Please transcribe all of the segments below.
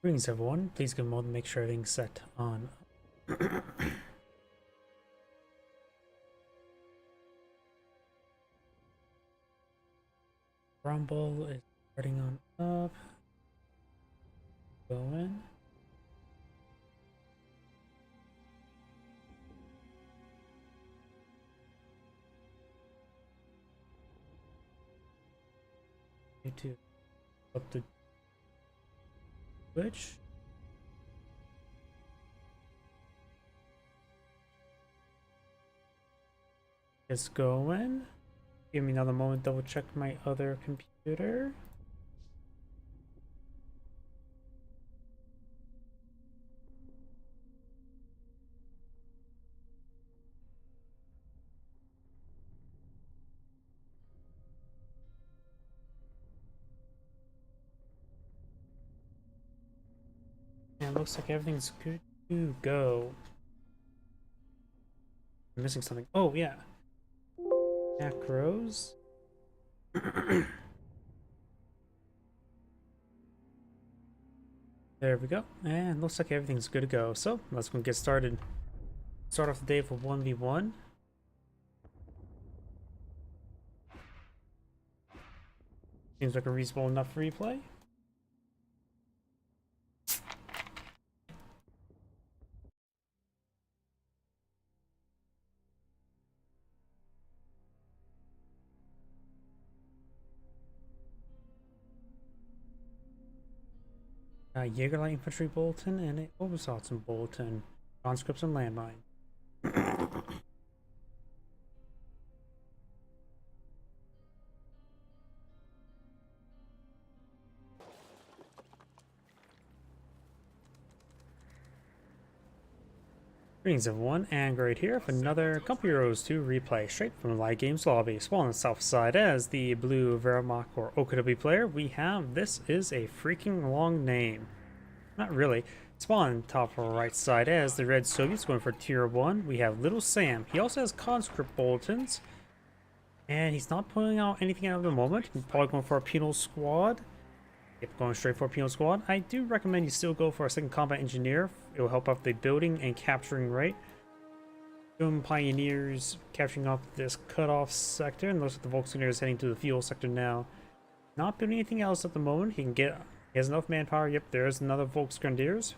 Greetings everyone, please give a moment to make sure everything's set on. Rumble is starting on up. Go in. Need to up the Twitch. It's going. Give me another moment, double check my other computer. And it looks like everything's good to go. I'm missing something. Oh yeah. Macros. There we go. And looks like everything's good to go. So let's go get started. Start off the day for 1v1. Seems like a reasonable enough replay. Jägerlight Infantry Bulletin and a Obersalzen Bulletin. Conscripts and Landmine. Greetings everyone, and Great here for another Company Heroes 2 replay straight from the Light Games lobby. So on the south side as the blue Wehrmacht or OKW player, we have, this is a freaking long name. Not really. Spawn top right side as the red Soviets going for tier 1. We have Little Sam. He also has conscript bulletins. And he's not pulling out anything out at the moment. He's probably going for a penal squad. Yep, going straight for a penal squad. I do recommend you still go for a second combat engineer. It will help out the building and capturing rate. Doom Pioneers capturing off this cutoff sector, and looks like the Volkswagen is heading to the fuel sector now. Not building anything else at the moment. He has enough manpower. Yep, there's another Volksgrenadiers.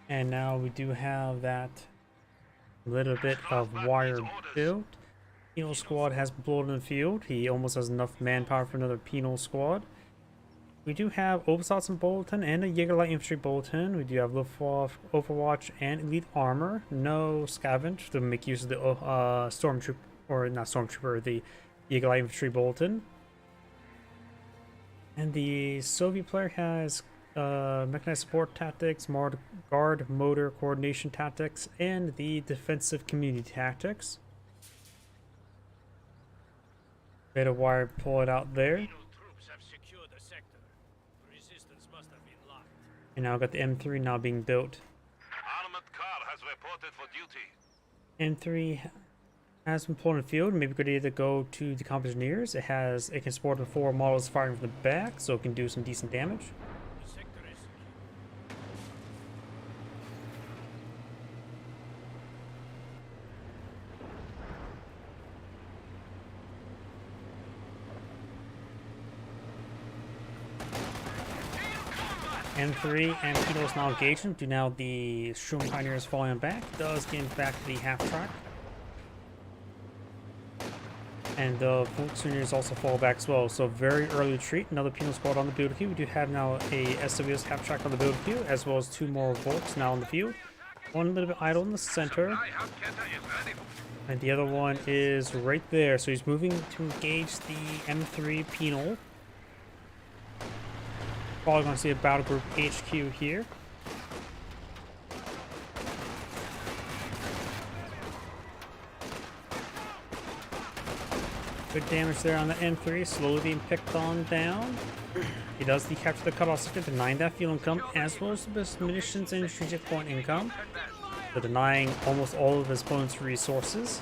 And now we do have that little bit of wire built. Penal squad has been blown in the field. He almost has enough manpower for another penal squad. We do have Obersalzen Bulletin and a Jägerlight Infantry Bulletin. We do have Luftwaffe, Overwatch, and Elite Armor. No Scavenge to make use of the Stormtrooper, or not Stormtrooper, the Jägerlight Infantry Bulletin. And the Soviet player has Mechanized Support Tactics, Guard Motor Coordination Tactics, and the Defensive Community Tactics. Bit of wire, pull it out there. And now I've got the M3 now being built. Armored car has reported for duty. M3 has been pulled in the field. Maybe good idea to go to the Compagneers. It can support the 4 models firing from the back, so it can do some decent damage. M3 and Penals now engaging. Do now the Sturm Pioneers falling back. Does gain back to the half track. And the Volkswagens also fall back as well. So very early retreat. Another Penal squad on the build queue. We do have now a SWS half track on the build queue, as well as 2 more Volks now in the field. One a little bit idle in the center. And the other one is right there. So he's moving to engage the M3 Penal. Probably going to see a battle group HQ here. Good damage there on the M3, slowly being picked on down. He does decapture the cutoff sector, denying that fuel income, as well as the munitions and strategic point income. So denying almost all of his opponent's resources.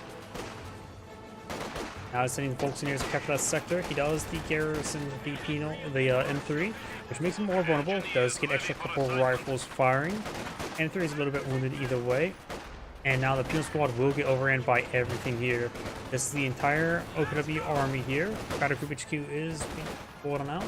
Now sending the Volkswagen to capture that sector. He does the garrison, the penal, the M3, which makes him more vulnerable. Does get extra couple rifles firing. M3 is a little bit wounded either way. And now the penal squad will get overran by everything here. This is the entire OKW army here. Battle Group HQ is being pulled on out.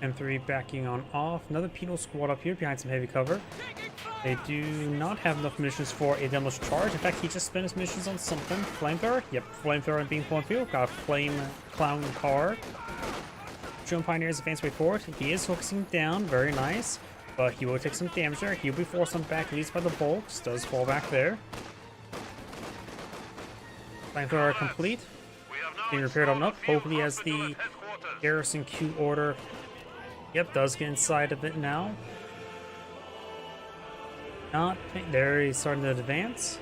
M3 backing on off. Another penal squad up here behind some heavy cover. They do not have enough munitions for a demolished charge. In fact, he just spent his munitions on something. Flamethrower? Yep, flamethrower and beam point field. Got a flame clown car. Drone Pioneers advance way forward. He is focusing down, very nice. But he will take some damage there. He'll be forced on back, at least by the bolts. Does fall back there. Flamethrower complete. Being repaired on up. Hopefully as the garrison Q order. Yep, does get inside of it now. Not there, he's starting to advance.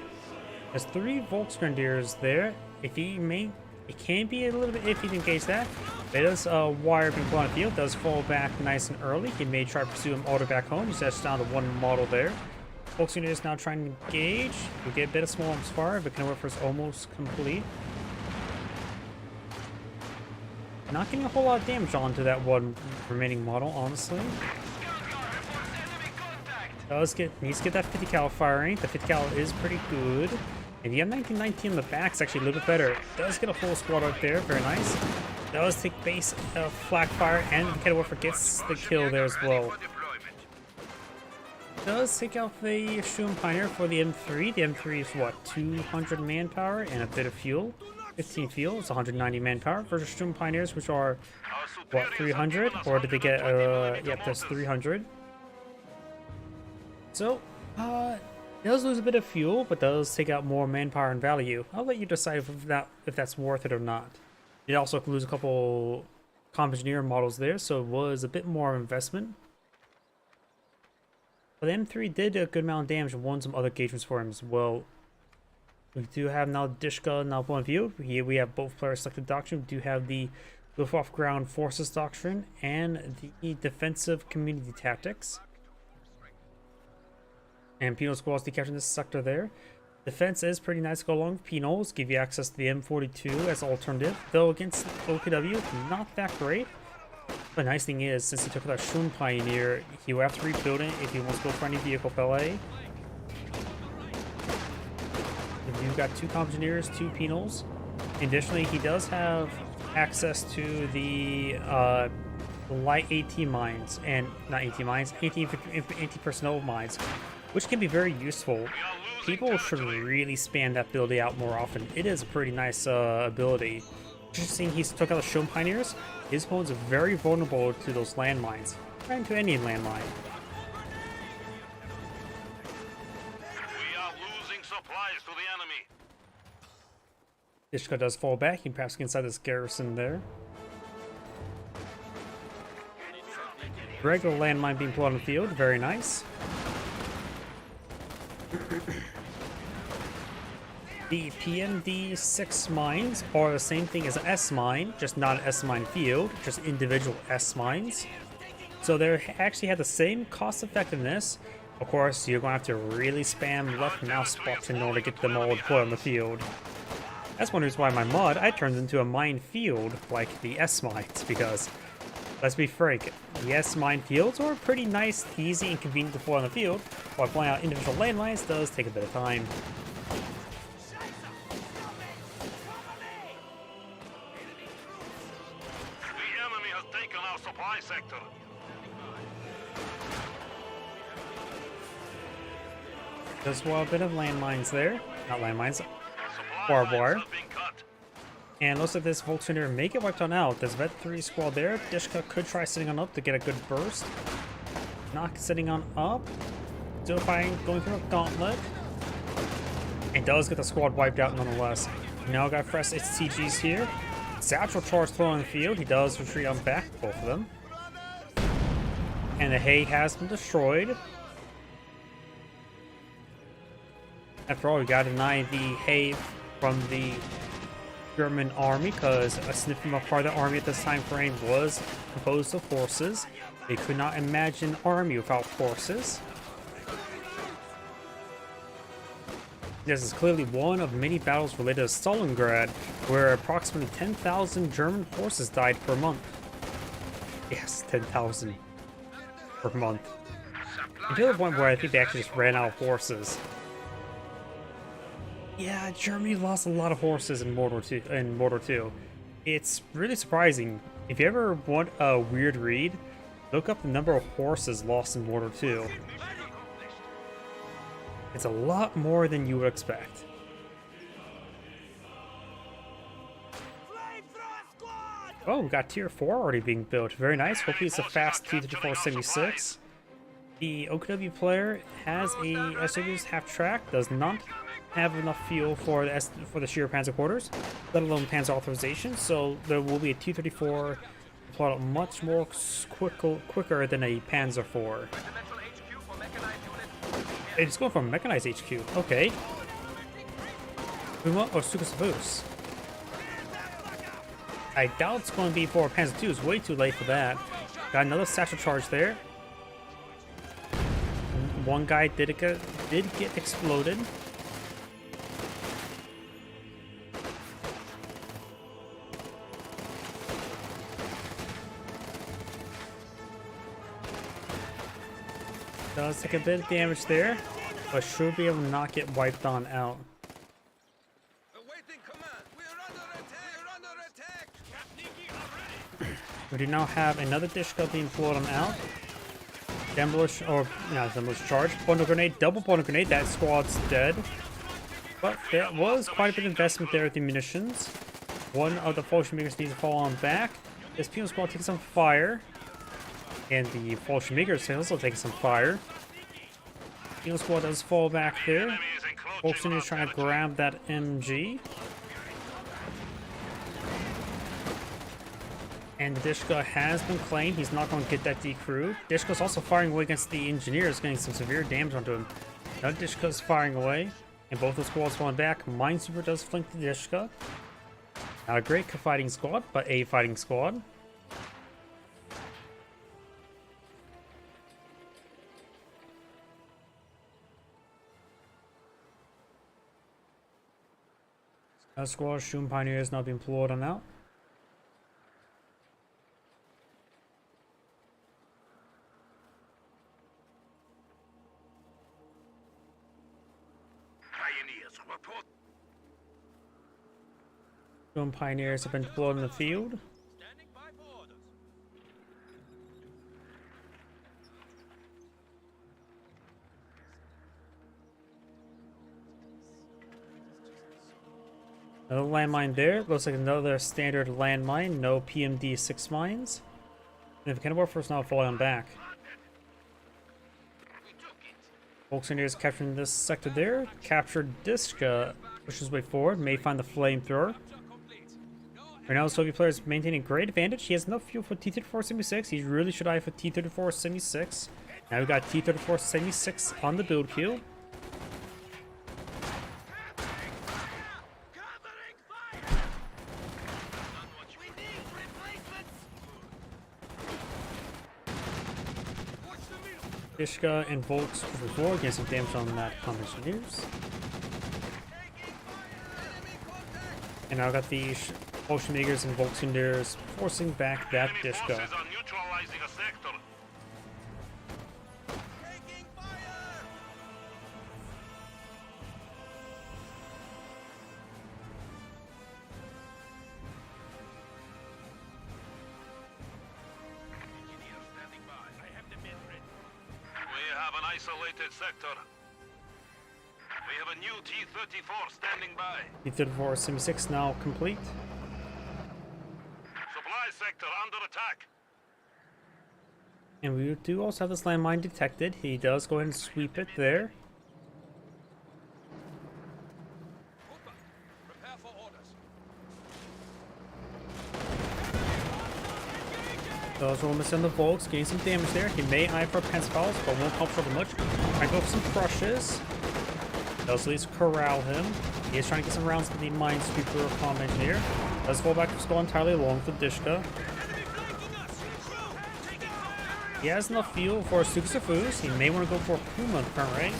There's 3 Volksgrenadiers there. If he may, it can be a little bit iffy to engage that. It does wire being put on the field, does fall back nice and early. He may try to pursue him all the way back home. He's just down to 1 model there. Volksgrenadiers now trying to engage. We get a bit of small arms fire, but Cannon Warfare is almost complete. Not getting a whole lot of damage onto that 1 remaining model, honestly. Needs to get that 50 cal firing. The 50 cal is pretty good. And the M1919 in the back is actually a little bit better. Does get a full squad right there, very nice. Does take base flak fire, and Cannon Warfare gets the kill there as well. Does take out the Shroom Pioneer for the M3. The M3 is what, 200 manpower and a bit of fuel. 15 fuel, it's 190 manpower versus Shroom Pioneers, which are what, 300? Or did they get yep, that's 300. So, it does lose a bit of fuel, but does take out more manpower and value. I'll let you decide if that's worth it or not. It also lose a couple Comp Engineer models there, so it was a bit more investment. But the M3 did a good amount of damage and won some other engagements for him as well. We do have now Dishka now on view. Here we have both players selected doctrine. We do have the Luftwaffe Ground Forces doctrine and the Defensive Community Tactics. And Penal squads decapturing this sector there. Defense is pretty nice to go along with Penals, give you access to the M42 as an alternative. Though against OKW, not that great. The nice thing is, since he took that Shroom Pioneer, he will have to rebuild it if he wants to go for any vehicle Pelé. You've got 2 Comp Engineers, 2 Penals. Additionally, he does have access to the light AT mines, and not AT mines, anti-personnel mines, which can be very useful. People should really spam that ability out more often. It is a pretty nice ability. Just seeing he took out the Shroom Pioneers, his opponents are very vulnerable to those landmines, and to any landmine. We are losing supplies to the enemy. Ishka does fall back. He perhaps get inside this garrison there. Regular landmine being put on the field, very nice. The PMD-6 mines are the same thing as an S-mine, just not an S-mine field, just individual S-mines. So they actually have the same cost effectiveness. Of course, you're going to have to really spam left mouse button in order to get them all deployed on the field. That's one reason why my mod, I turned into a mine field like the S-mines, because let's be frank, the S-mine fields are pretty nice, easy, and convenient to deploy on the field, while playing out individual landmines does take a bit of time. The enemy has taken our supply sector. Just a bit of landmines there, not landmines, Supply barbed lines wire. have been cut. And looks like this Volkswagen may get wiped on out. There's Vet 3 squad there. Dishka could try sitting on up to get a good burst. Not sitting on up. Still fighting, going through a gauntlet. And does get the squad wiped out nonetheless. Now got fresh HCGs here. Satchel charge thrown on the field. He does retreat on back, both of them. And the hay has been destroyed. After all, we gotta deny the hay from the German army, because a significant part of the army at this time frame was composed of horses. They could not imagine an army without horses. This is clearly one of many battles related to Stalingrad, where approximately 10,000 German horses died per month. Yes, 10,000 per month. Until the point where I think they actually just ran out of horses. Yeah, Germany lost a lot of horses in Mordor 2. It's really surprising. If you ever want a weird read, look up the number of horses lost in Mordor 2. It's a lot more than you would expect. Oh, we got tier 4 already being built. Very nice. Hopefully it's a fast T-34-76. The OKW player has a SW's half-track, does not have enough fuel for the sheer Panzer quarters, let alone Panzer authorization, so there will be a T-34 plot out much more quicker than a Panzer IV. It's going for a mechanized HQ. Okay. Puma or Sukasavus? I doubt it's going to be for Panzer II. It's way too late for that. Got another satchel charge there. One guy did get exploded. Does take a bit of damage there, but should be able to not get wiped on out. We do now have another Dishka being pulled on out. Demolish, or not demolish charge. Bundle grenade, double bundle grenade. That squad's dead. But there was quite a bit of investment there with the munitions. One of the Fallschirmjägers needs to fall on back. This Penal squad takes some fire. And the Fallschirmjägers is also taking some fire. Penal squad does fall back there. Volkson is trying to grab that MG. And Dishka has been claimed. He's not going to get that decrewed. Dishka's also firing away against the engineers, getting some severe damage onto him. Now Dishka's firing away, and both the squads falling back. Minesweeper does flank the Dishka. Not a great fighting squad, but a fighting squad. That squad, Shun Pioneers now being pulled on out. Shun Pioneers have been deployed in the field. Another landmine there. Looks like another standard landmine. No PMD-6 mines. And the Cannibal Force now falling back. Volksendiers capturing this sector there. Captured Dishka. Pushes his way forward. May find the flamethrower. Right now the Soviet player is maintaining great advantage. He has enough fuel for T-34-76. He really should eye for T-34-76. Now we've got T-34-76 on the build queue. Dishka and Volks before getting some damage on that Engineers. And now I got the Fallschirmjägers and Volksendiers forcing back that Dishka. Isolated sector. We have a new T-34 standing by. T-34-76 now complete. Supply sector under attack. And we do also have this landmine detected. He does go ahead and sweep it there. Prepare for orders. Those will miss on the Volks, getting some damage there. He may eye for Penspals, but won't help for much. Trying to go for some crushes. Does at least corral him. He is trying to get some rounds with the Minesweeper Comm Engineer. Does fall back to skull entirely along with the Dishka. He has enough fuel for Suksafus. He may want to go for Puma in the current rank.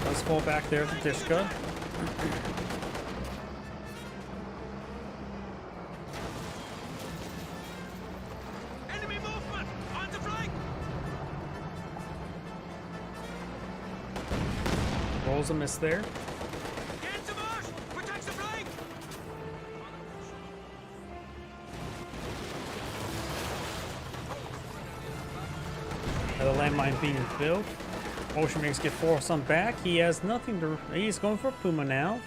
Let's fall back there for Dishka. Enemy movement! On the flank! Rolls a miss there. Get to march! Protect the flank! Another landmine being built. Ocean Makers get forced on back. He has nothing to. He's going for Puma now.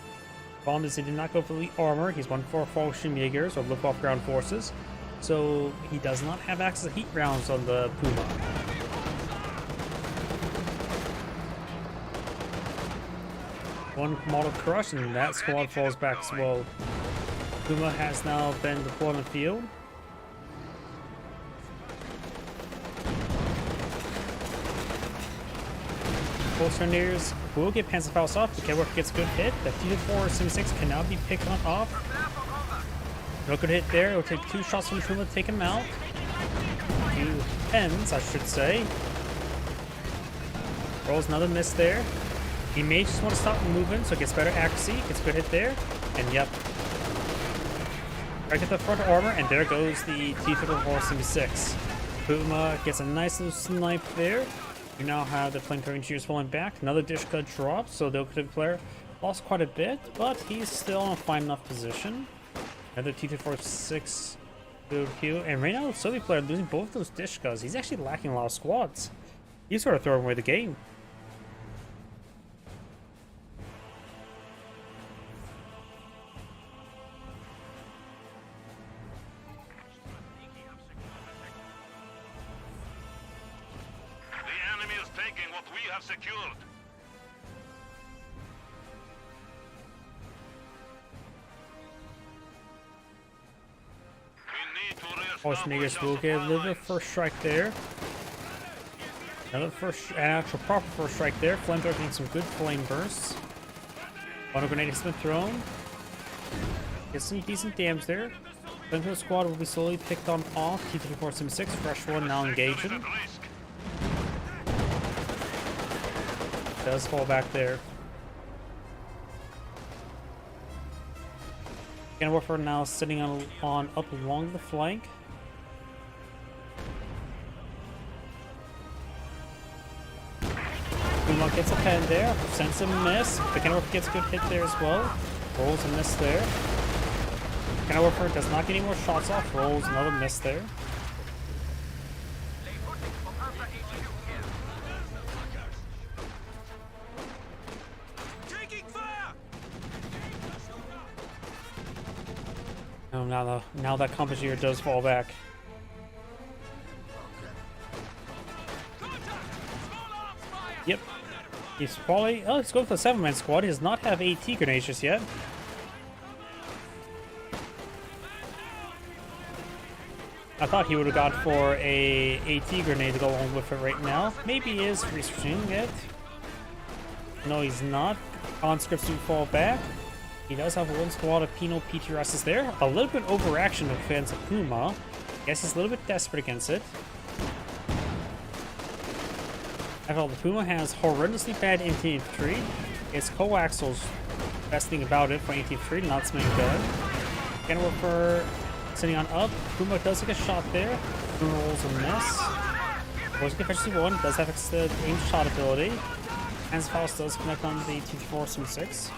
Problem is, he did not go for the armor. He's one for Ocean Jaegers or Luftwaffe ground forces. So he does not have access to heat rounds on the Puma. One model crush, and that squad falls back as well. Puma has now been deployed on the field. Both Grenadiers will get Panzerfaust off. The Kenworth gets a good hit. The T-476 can now be picked on off. No good hit there. It'll take 2 shots from Puma to take him out. 2 pens, I should say. Rolls another miss there. He may just want to stop moving, so it gets better accuracy. Gets a good hit there. And yep. Right at the front armor, and there goes the T-476. Puma gets a nice little snipe there. We now have the flamethrower engineers falling back. Another Dishka drop, so the Okada player lost quite a bit, but he's still in a fine enough position. Another T-246 build queue, and right now the Soviet player losing both those Dishkas. He's actually lacking a lot of squads. He's sort of throwing away the game. The enemy is taking what we have secured. We need to Ocean Jaegers reestablish will our get a supply little bit lines. of first strike there. Another first, an actual proper first strike there. Flamethrower getting some good flame bursts. Auto grenade has been thrown. Gets some decent damage there. Flamethrower squad will be slowly picked on off. T-3476, fresh one now engaging. At risk. Does fall back there. Warfare now sitting on up along the flank. Puma gets a pen there, sends a miss. The Kenworth gets a good hit there as well. Rolls a miss there. Kenworth does not get any more shots off. Rolls another miss there. Taking fire! Oh, now that Composier does fall back. Yep. He's probably... Oh, he's going for the 7-man squad. He does not have AT grenades just yet. I thought he would have gone for a AT grenade to go along with it right now. Maybe he is researching it. No, he's not. Conscripts do fall back. He does have one squad of penal PTRSs there. A little bit overaction of fans of Puma. Guess he's a little bit desperate against it. After all, the Puma has horrendously bad anti-infantry. Its coaxials, best thing about it for anti-infantry, not something good. Again, we're for sitting on up. Puma does take a shot there. Puma rolls a miss. Rolls efficiency 1, does have extended aim shot ability. Panzerfaust does connect on the T-476.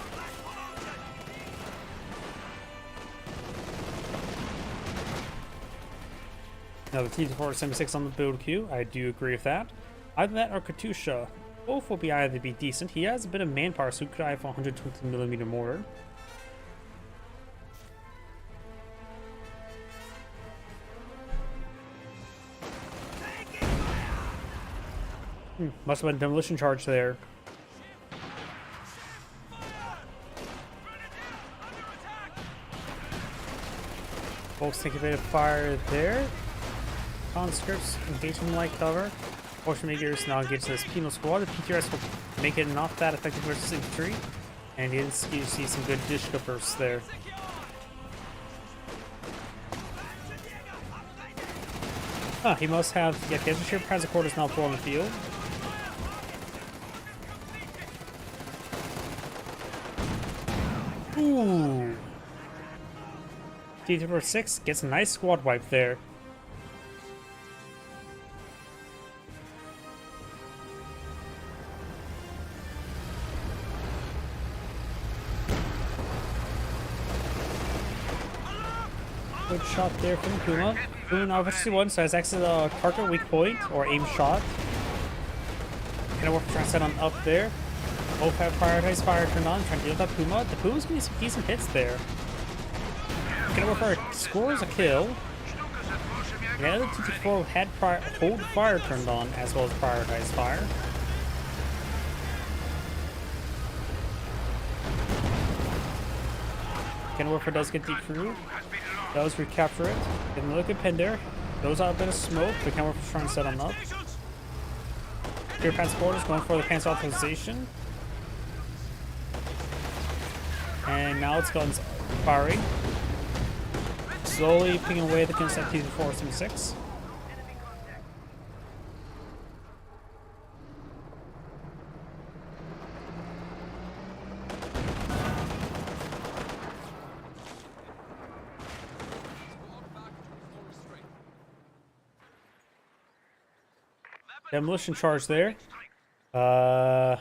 Now the T-476 on the build queue, I do agree with that. Either that or Katusha. Both will be either be decent. He has a bit of manpower, so he could have a 120mm mortar. Must have been a demolition charge there. Folks take a bit of fire there. Conscripts engaging in light cover. Ocean Makers now engage this penal squad. The PTRS will make it not that effective versus infantry. And you see some good Dishka bursts there. Huh, he must have... Yeah, he has a sheer transporters now full on the field. Ooh. T-6 gets a nice squad wipe there. Good shot there from Puma. Puma now versus 1, so has access to the target weak point or aim shot. Gonna work trying to set on up there. Both have prioritized fire turned on, trying to deal with that Puma. The Puma's getting some decent hits there. Gonna work for a scores a kill. The other 2-4 had hold fire turned on as well as prioritized fire. Kenworth does get deep through. Does recapture it. Getting a look at Pin there. Goes out a bit of smoke, but Kenworth is trying to set him up. Here, Transport is going for the pants authorization. And now it's guns firing. Slowly picking away the Kinsat T-476. Demolition charge there. That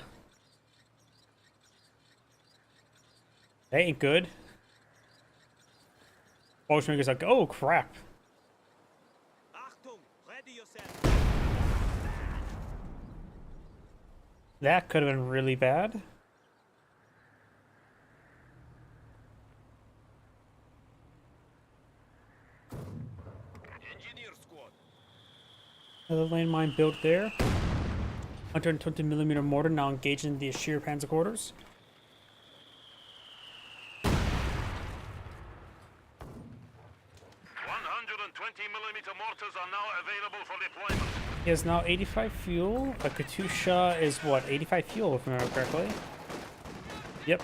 ain't good. Bolshevik is like, oh crap. That could have been really bad. Another landmine built there. 120mm mortar now engaging the sheer panzer quarters. Mortars are now available for deployment. He has now 85 fuel. A Katusha is what? 85 fuel, if I remember correctly. Yep.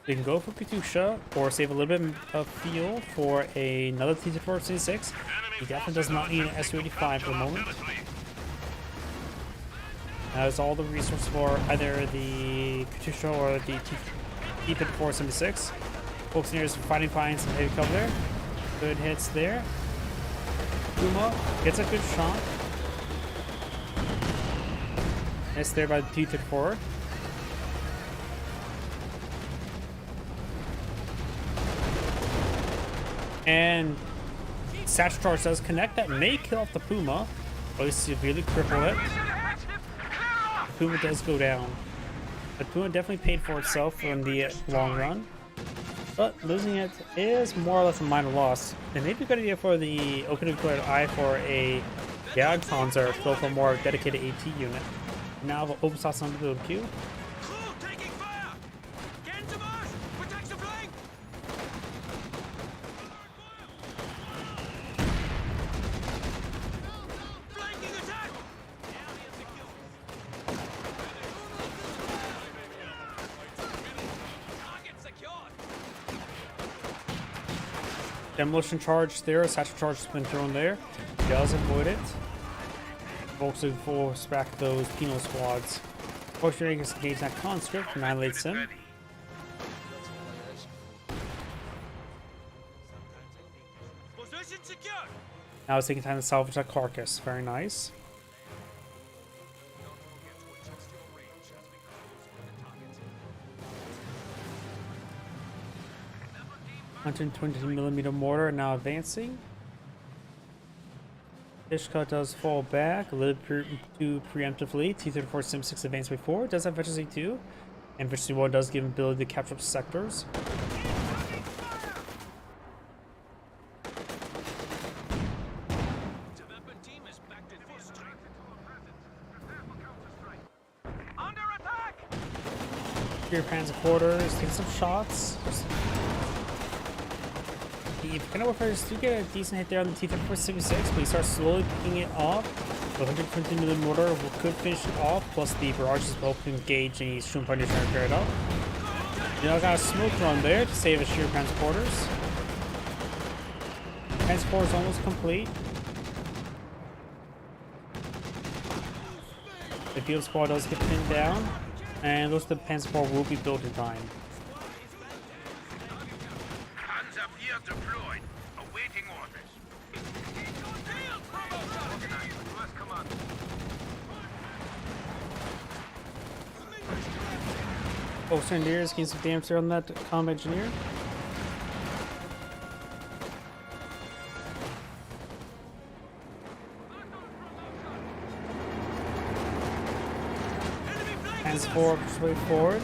You can go for Katusha or save a little bit of fuel for another T-476. He definitely does not need an Su-85 for the moment. Has all the resources for either the Katusha or the T-476. Focusing here is fighting fine, some heavy cover there. Good hits there. Puma gets a good shot. Missed there by the T-4. And Satchel Charge does connect. That may kill off the Puma, or at least severely cripple it. The Puma does go down. The Puma definitely paid for itself in the long run. But losing it is more or less a minor loss. It may be a good idea for the Open Declared Eye for a Jagdpanzer to go for a more dedicated AT unit. Now the open slots on the build queue. Demolition charge there, a satchel charge has been thrown there. Does avoid it. Focusing force back those penal squads. Fortunately, gets engaged that conscript, annihilates him. Now it's taking time to salvage that carcass. Very nice. $120mm mortar now advancing. Ishka does fall back a little too preemptively. T-34-76 advanced before. Does have Veteran 2, and Veteran 1 does give him ability to capture up sectors. Here, Panzer Quarters taking some shots. The Cannon Warfares do get a decent hit there on the T-34-76, but he starts slowly picking it off. The 120mm mortar could finish it off, plus the barrage is both engaged and he's shooting partner trying to carry it up. You now got a smoke run there to save his sheer transporters. Transport is almost complete. The field squad does get pinned down, and those the Panzer IV will be built in time. Panzer IV deployed. Awaiting orders. First command. Oh, Engineers getting some damage there on that comm engineer. Panzer IV push way forward.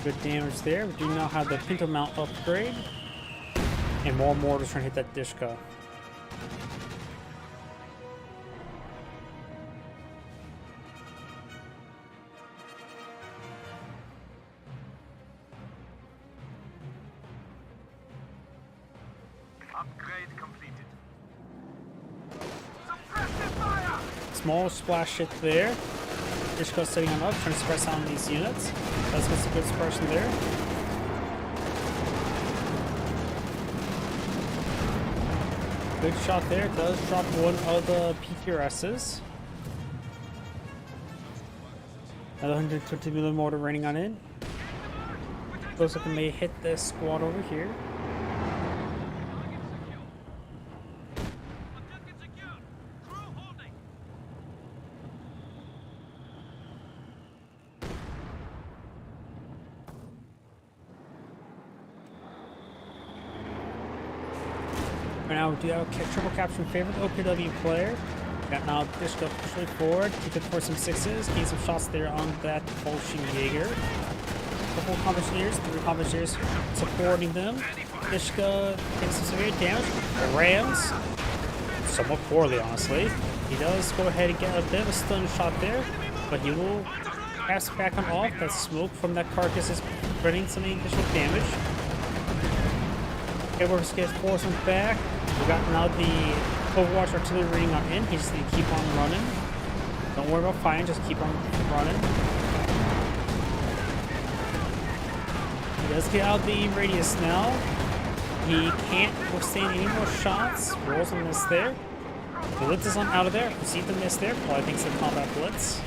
Good damage there. We do now have the Pinto Mount upgrade. And more mortars trying to hit that Dishka. Upgrade completed. Small splash hit there. Dishka setting him up, trying to suppress on these units. Let's get some good suppression there. Good shot there. Does drop one of the PTRSs. Another 120 mm mortar raining on it. Looks like it may hit this squad over here. Right now we do have a triple capture in favor of the OPW player. Got now Dishka push way forward, keep it for some sixes, gain some shots there on that Bolshevik Jaeger. Couple combat engineers, 3 combat engineers supporting them. Dishka takes some severe damage. Rams, somewhat poorly honestly. He does go ahead and get a bit of a stun shot there, but he will pass back on off. That smoke from that carcass is preventing some additional damage. Airworks gets forced back. We got now the Overwatch artillery reading on in. He just need to keep on running. Don't worry about fighting, just keep on running. He does get out the radius now. He can't withstand any more shots. Rolls a miss there. Blitz is on out of there. Proceed to miss there. Probably thinks the combat blitz.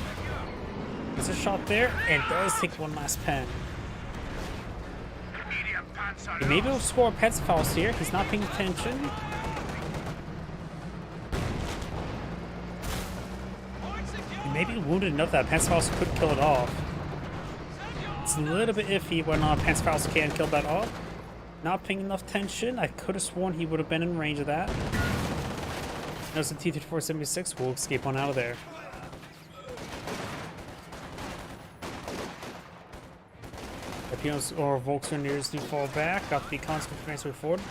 Gets a shot there and does take one last pen. He maybe will score a Petzfaust here. He's not paying attention. He may be wounded enough that Petzfaust could kill it off. It's a little bit iffy when Petzfaust can kill that off. Not paying enough tension. I could have sworn he would have been in range of that. Notice the T-3476 will escape on out of there. Pinos or Volkswageners do fall back. Got the constant transfer forward.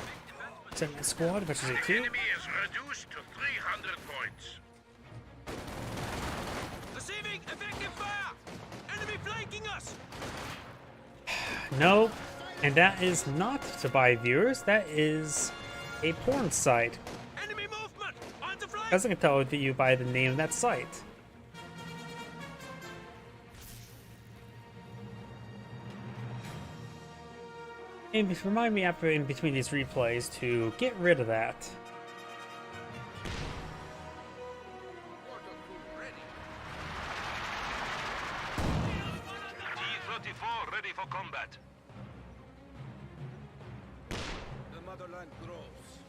Send the squad, which is a 2. Enemy is reduced to 300 points. Receiving effective fire! Enemy flanking us! No, and that is not to buy viewers. That is a porn site. Enemy movement! On the flank! As I can tell you by the name of that site. And remind me after in between these replays to get rid of that. T-34 ready for combat. The motherland grows.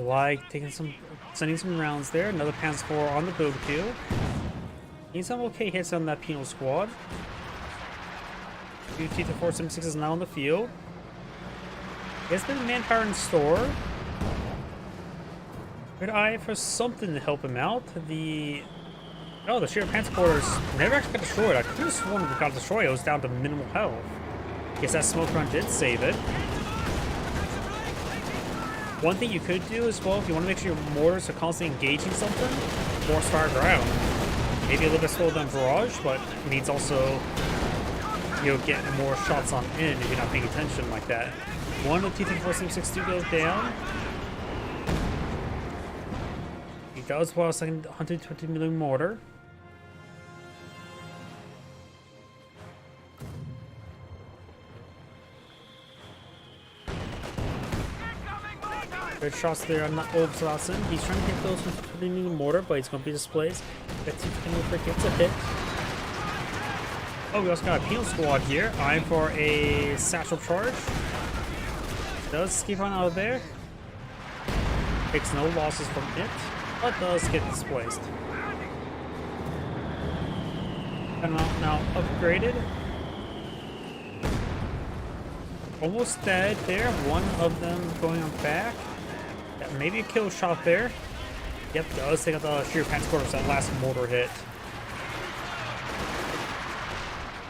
Like sending some rounds there. Another Panzer IV on the build field. Need some okay hits on that penal squad. 2 T-3476 is now on the field. There's been manpower in store. Good eye for something to help him out. The Sheriff Panzer quarters never actually got destroyed. I could have sworn it got destroyed. It was down to minimal health. Guess that smoke run did save it. One thing you could do as well, if you want to make sure your mortars are constantly engaging something, force fire ground. Maybe a little bit slower than barrage, but it needs also get more shots on in if you're not paying attention like that. One of the T-3476 do go down. He does well, second 120mm mortar. Good shots there on Olafsson. He's trying to hit those with the new mortar, but he's going to be displaced. That team gets a hit. Oh, we also got a penal squad here. Eyeing for a satchel charge. Does skip on out of there. Takes no losses from it, but does get displaced. And now upgraded. Almost dead there. One of them going on back. Yeah, maybe a kill shot there. Yep, does take out the sheer pants quarters that last mortar hit.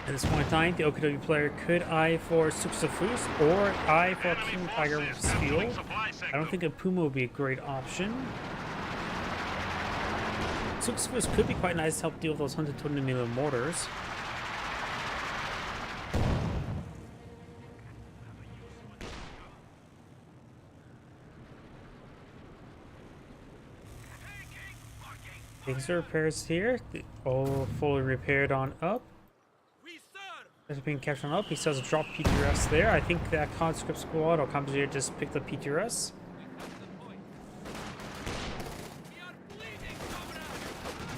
At this point in time, the OKW player could eye for Suksafus or eye for King Tiger's Field. I don't think a Puma would be a great option. Suksafus could be quite nice to help deal with those 120mm mortars. Things are repairs here. All fully repaired on up. As being captured on up, he says drop PTRS there. I think that conscript squad or compositor just picked up PTRS.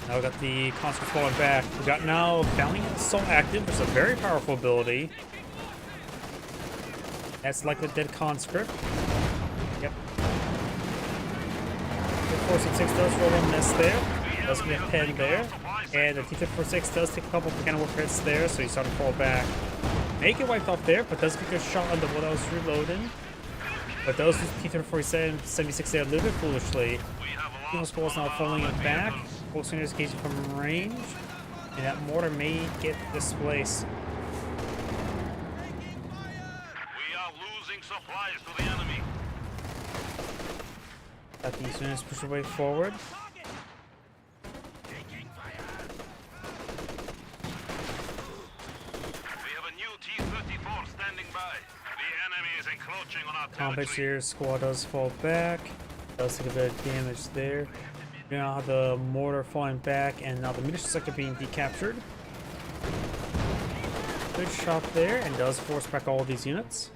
Now we got the conscript squad back. We got now Valiant Assault active, which is a very powerful ability. That's like the dead conscript. Yep. 466 does roll a miss there. Does get a pen there. And the T-54-6 does take a couple of warfare hits there, so he's starting to fall back. May get wiped off there, but does get a shot on the one that was reloading. But those T-34-76 there a little bit foolishly. Penal squad's now falling back. Close investigation from range. And that mortar may get displaced. We are losing supplies to the enemy. Got these units push their way forward. Combat squad does fall back. Does take a bit of damage there. You now have the mortar falling back, and now the munition sector being decaptured. Good shot there, and does force back all of these units.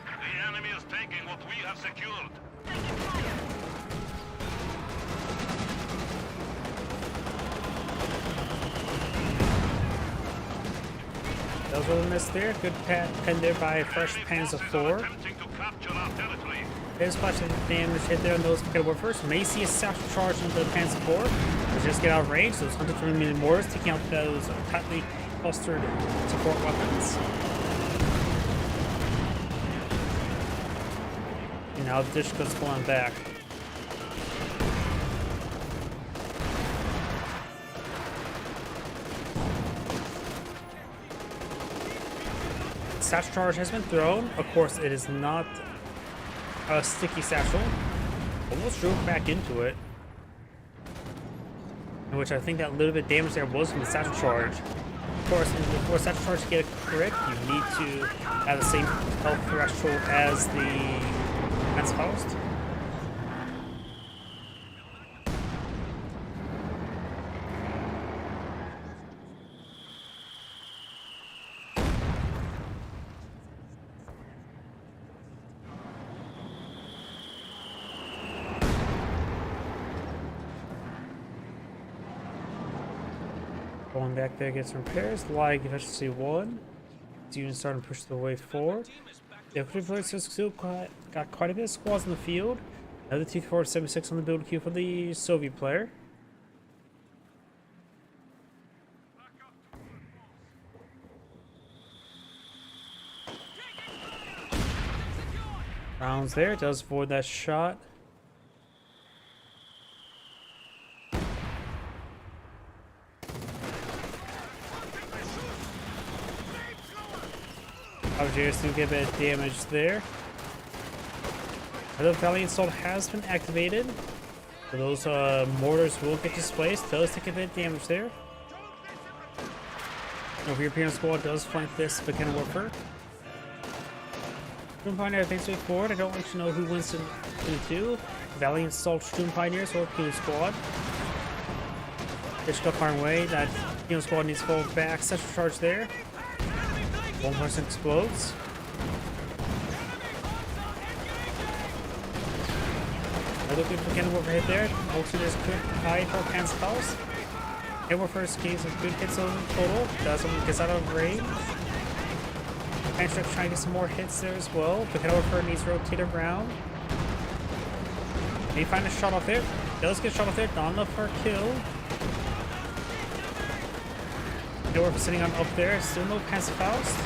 The enemy is taking what we have secured. Those were the miss there. Good pen there by Fresh Panzer IV. There's splash of damage hit there on those warfers. May see a satchel charge into the Panzer IV. Just get out of range. Those 120mm mortars taking out those tightly clustered support weapons. And now the dish goes falling back. Satchel charge has been thrown. Of course, it is not a sticky satchel. Almost drove back into it. In which I think that little bit of damage there was from the satchel charge. Of course, before satchel charge to get a crit, you need to have the same health threshold as the Panzerfaust. Going back there, get some repairs. Like Efficiency 1. The unit starting to push their way forward. The OKW still got quite a bit of squads in the field. Another T-476 on the build queue for the Soviet player. Rounds there, does avoid that shot. Just to get a bit of damage there. Another Valiant Assault has been activated. So those mortars will get displaced. Does take a bit of damage there. Over European squad does flank this Begin Warfare. Sturm Pioneer takes way forward. I don't actually know who wins in 2. Valiant Assault Sturm Pioneers or Penal Squad. Fish got far away. That Penal Squad needs to fall back. Central charge there. One person explodes. Another good mechanical overhead there. Also, there's good high for Panzerfaust. Edward first gains some good hits on total. Does gets out of range. Panzer trying to get some more hits there as well. The Hanover needs to rotate around. May find a shot off there. Does get shot off there. Not enough for a kill. Hanover sitting on up there. Still no Panzerfaust.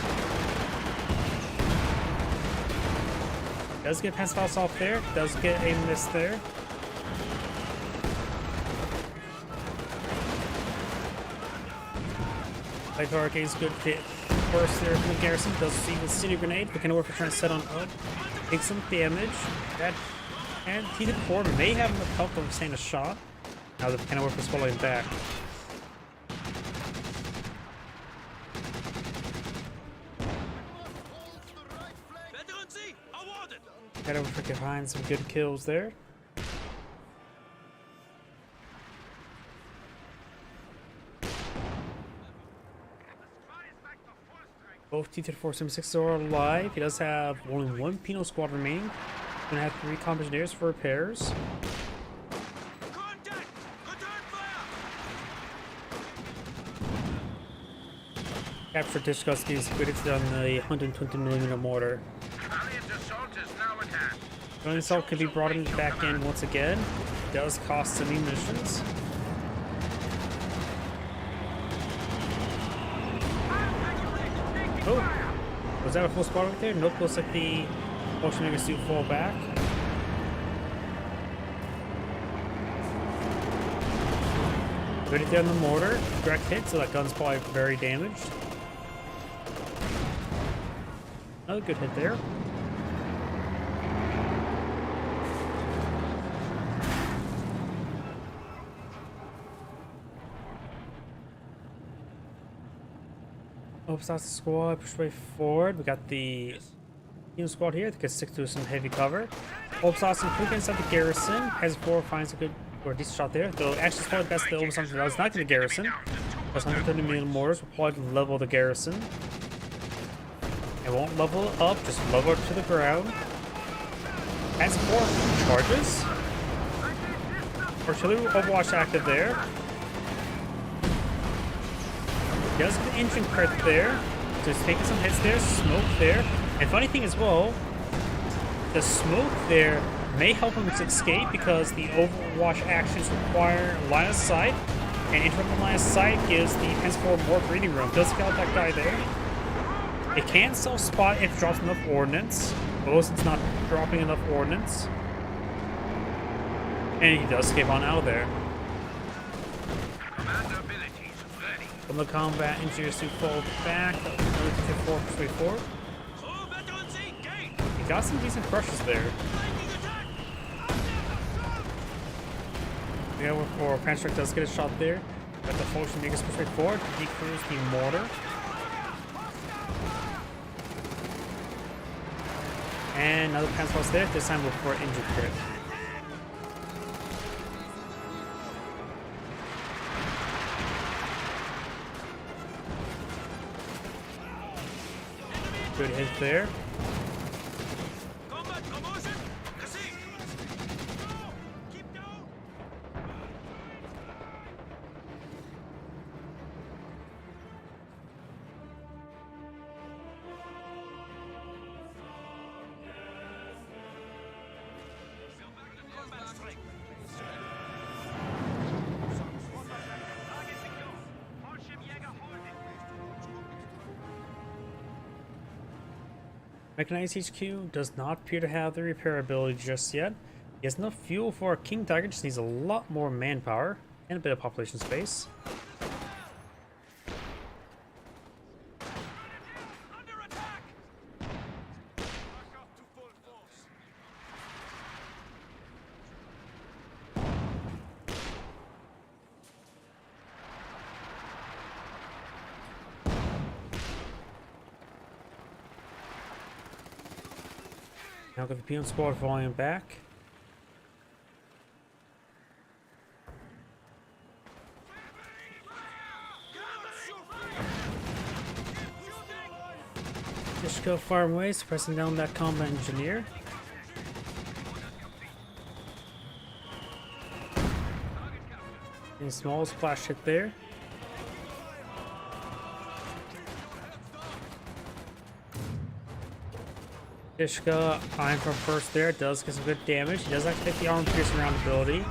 Does get Panzerfaust off there. Does get a miss there. Lightower gains good hit. First there from the garrison. Does see the city grenade. But Hanover trying to set on up. Takes some damage. That and T-4 may have enough help of staying a shot. Now that Hanover is following back. Hanover can find some good kills there. Both T-476 are alive. He does have only one penal squad remaining. Gonna have 3 commissionaires for repairs. Contact! Return fire! Capture Tishkovsky is credited on the 120mm mortar. Allied assault is now at hand. The assault can be brought in back in once again. It does cost some munitions. Oh, was that a full squad right there? Nope, looks like the Motion Maker suit fall back. Ready there on the mortar. Direct hit, so that gun's probably very damaged. Another good hit there. Oops, that's the squad. Push way forward. We got the team squad here that can stick to some heavy cover. Obsasson quick inside the garrison. Has 4 finds a good or a decent shot there. Though actually, it's probably best that Obsasson does not get the garrison. Plus 130mm mortars will probably level the garrison. It won't level it up, just level it to the ground. Has 4 charges. Artillery Overwatch active there. He does get the engine crit there. So he's taking some hits there, smoke there. And funny thing as well, the smoke there may help him to escape because the Overwatch actions require line of sight. And interrupting line of sight gives the Panzer more breathing room. Does kill that guy there. It can self-spot if it drops enough ordnance. Most it's not dropping enough ordnance. And he does escape on out of there. From the combat, engineers to fall back. Another 4 He got some decent crushes there. Yeah, or Panzer does get a shot there. Got the Motion Maker push right forward. Decrease the mortar. And another Panzer there. This time for injured crit. Good hit there. Combat promotion! Received! Keep going! Combat strength! Mechanized HQ does not appear to have the repair ability just yet. He has enough fuel for a King Tiger, just needs a lot more manpower and a bit of population space. Under attack! Back up to full force! Now got the Peon Squad volume back. Just go far away, pressing down that combat engineer. A small splash hit there. Ishka, eyeing for first there, does get some good damage. He does actually take the armor piercing round ability.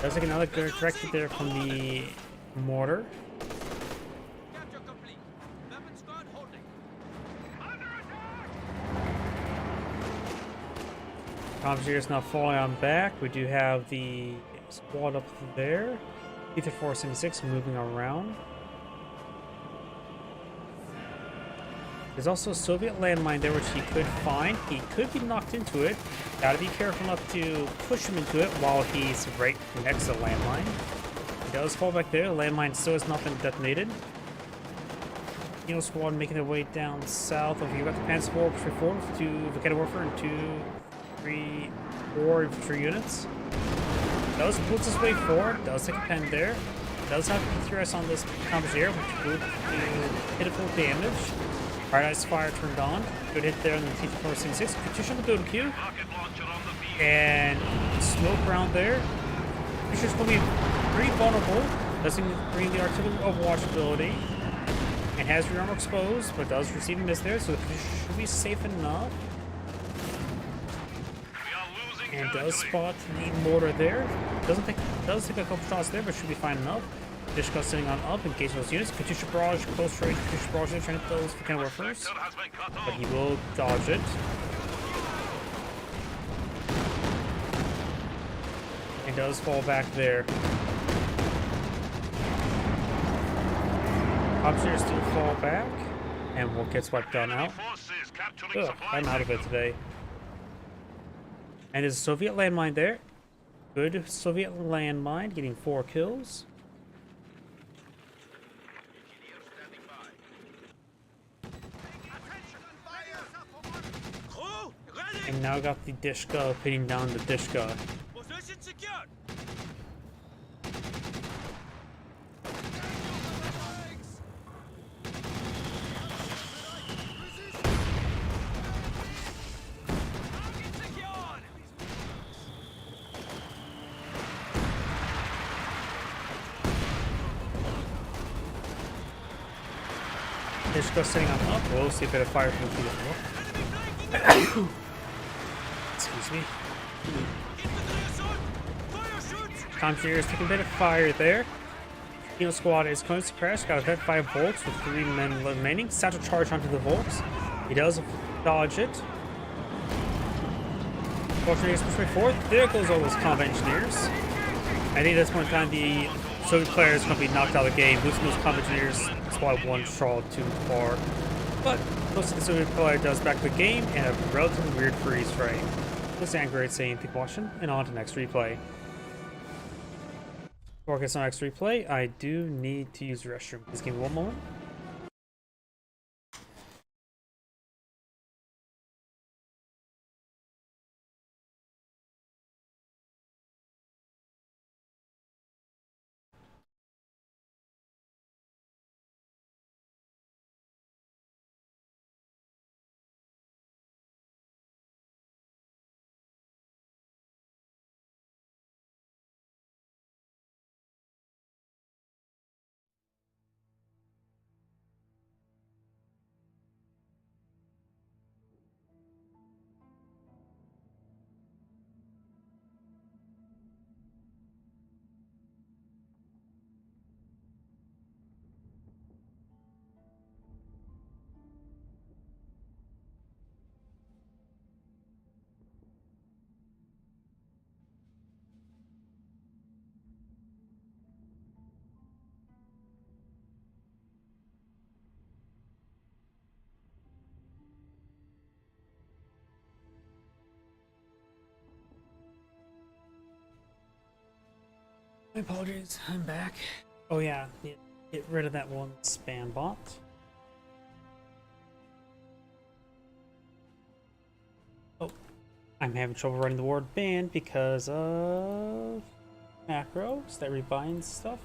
Does take another good direct hit there from the mortar. Capture complete. Weapon squad holding. Engineer's now falling on back. We do have the squad up there. Ether 476 moving around. There's also a Soviet landmine there, which he could find. He could be knocked into it. Gotta be careful not to push him into it while he's right next to the landmine. He does fall back there. The landmine still has not been detonated. Neo squad making their way down south. Okay, you got the Panzer IV reform to Vaketa Warfare and 2, 3, 4 infantry units. Does puts his way forward. Does take a pen there. Does have P3S on this Combagier, which would do pitiful damage. Hard Ice Fire turned on. Good hit there on the T466. Katyusha on the build queue. Rocket launcher on the field. And smoke around there. Katyusha's going to be pretty vulnerable. Doesn't bring the artillery overwatch ability. And has your armor exposed, but does receive a miss there, so Katyusha should be safe enough. We are losing And does territory. spot the mortar there. Does take a couple shots there, but should be fine enough. Dishka sitting on up, engage those units. Katyusha barrage, close range. Katyusha barrage there, trying to hit those for kind of first. Sector has been cut But off. he will dodge it. And does fall back there. Officers do fall back. And will get wiped on Enemy out. forces capturing Ugh, supply I'm out of it today. And there's a Soviet landmine there. Good Soviet landmine, getting 4 kills. Crew, ready. And now got the Dishka pinning down the Dishka. Position secured. Target secured. Dishka sitting on up. We'll see a bit of fire from the field. Enemy flanking. Excuse me. Infantry assault. Fire shoots. Conjure's taking a bit of fire there. Neo squad is going to suppress. Got a vet 5 volts with 3 men remaining. Satchel charge onto the volts. He does dodge it. Fortunately, he's pushed way forward. There goes all those combat engineers. I think that's one time the Soviet player is going to be knocked out of the game. Losing those combat engineers, squad 1 crawled too far. But most of the Soviet player does back the game in a relatively weird freeze frame. This is Angry saying thank you for watching, and on to next replay. Before I get on next replay, I do need to use the restroom. Please give me one moment. My apologies, I'm back. Oh yeah, get rid of that one spam bot. Oh, I'm having trouble running the ward band because of macros that rebinds stuff.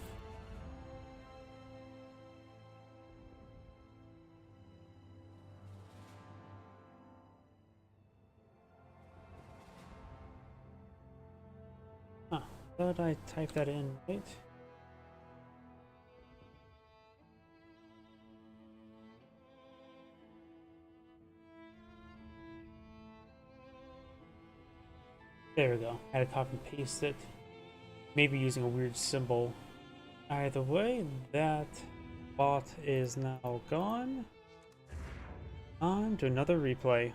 Thought I typed that in, right? There we go. Had to copy and paste it. Maybe using a weird symbol. Either way, that bot is now gone. On to another replay.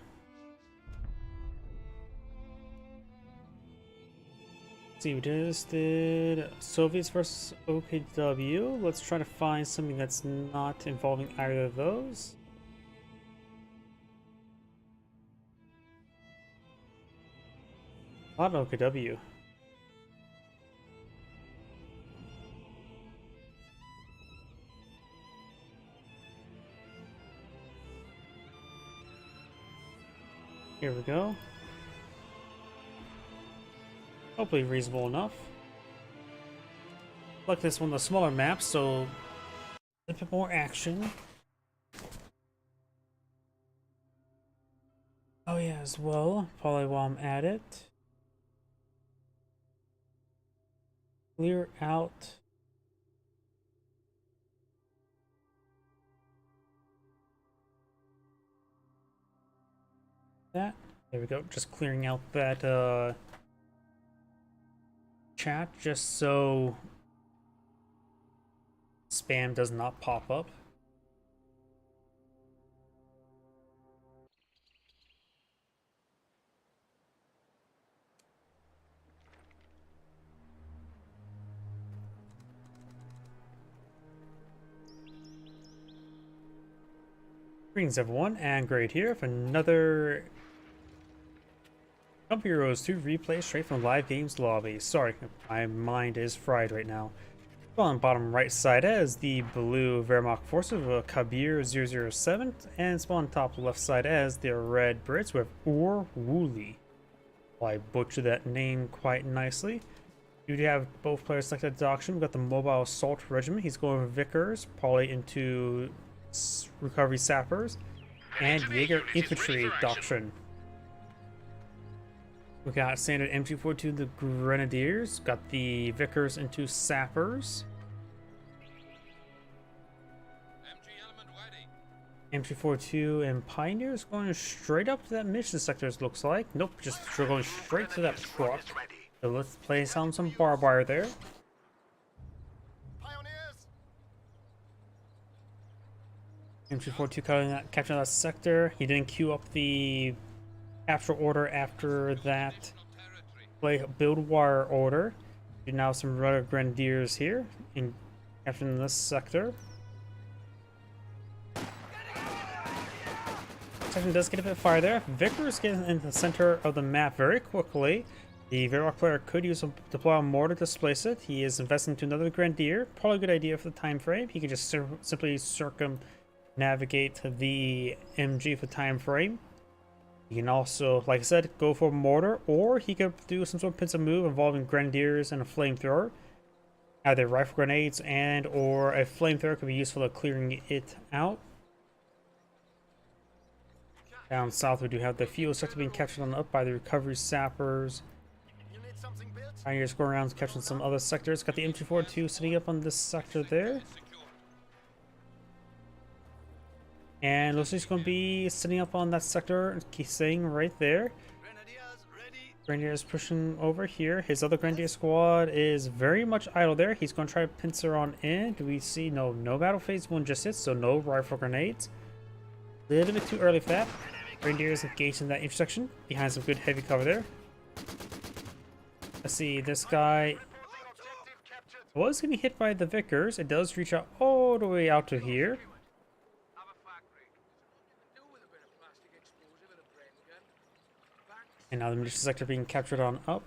Let's see, we just did Soviets versus OKW. Let's try to find something that's not involving either of those. Not OKW. Here we go. Hopefully reasonable enough. Like this one, the smaller map, so a bit more action. Oh yeah, as well, probably while I'm at it. Clear out. That. There we go. Just clearing out that chat just so spam does not pop up. Greetings everyone, and Great here for another Company Heroes 2 replay straight from Live Games Lobby. Sorry, my mind is fried right now. On the bottom right side as the blue Wehrmacht forces with Kabir 007, and spawn top left side as the red Brits with Ur Wooly. Well, I butchered that name quite nicely. You do have both players selected at the auction. We've got the Mobile Assault Regiment. He's going with Vickers, probably into Recovery Sappers, and Jaeger Infantry Doctrine. We got standard MG42 the Grenadiers, got the Vickers into Sappers. MG42 and Pioneers going straight up to that mission sector, it looks like. Nope, just going straight to that truck. So let's place on some barbed wire there. MG42 capturing that sector. He didn't queue up the capture order after that build wire order. Now some Rudder Grenadiers here in capturing this sector. Section does get a bit fire there. Vickers getting into the center of the map very quickly. The Wehrmacht player could deploy a mortar to displace it. He is investing into another Grenadier. Probably a good idea for the time frame. He can just simply circumnavigate the MG for time frame. He can also, like I said, go for a mortar, or he could do some sort of pincer move involving Grenadiers and a flamethrower. Either rifle grenades and or a flamethrower could be useful at clearing it out. Down south we do have the fuel sector being captured on the up by the Recovery Sappers. Pioneers going around capturing some other sectors. Got the MG42 sitting up on this sector there. And looks like he's going to be sitting up on that sector, he's staying right there. Grenadiers pushing over here. His other Grenadier squad is very much idle there. He's going to try to pincer on in. Do we see no battle phase one just yet, so no rifle grenades. A little bit too early for that. Grenadiers engaged in that intersection behind some good heavy cover there. Let's see, this guy was going to be hit by the Vickers. It does reach out all the way out to here. And now the munition sector being captured on up.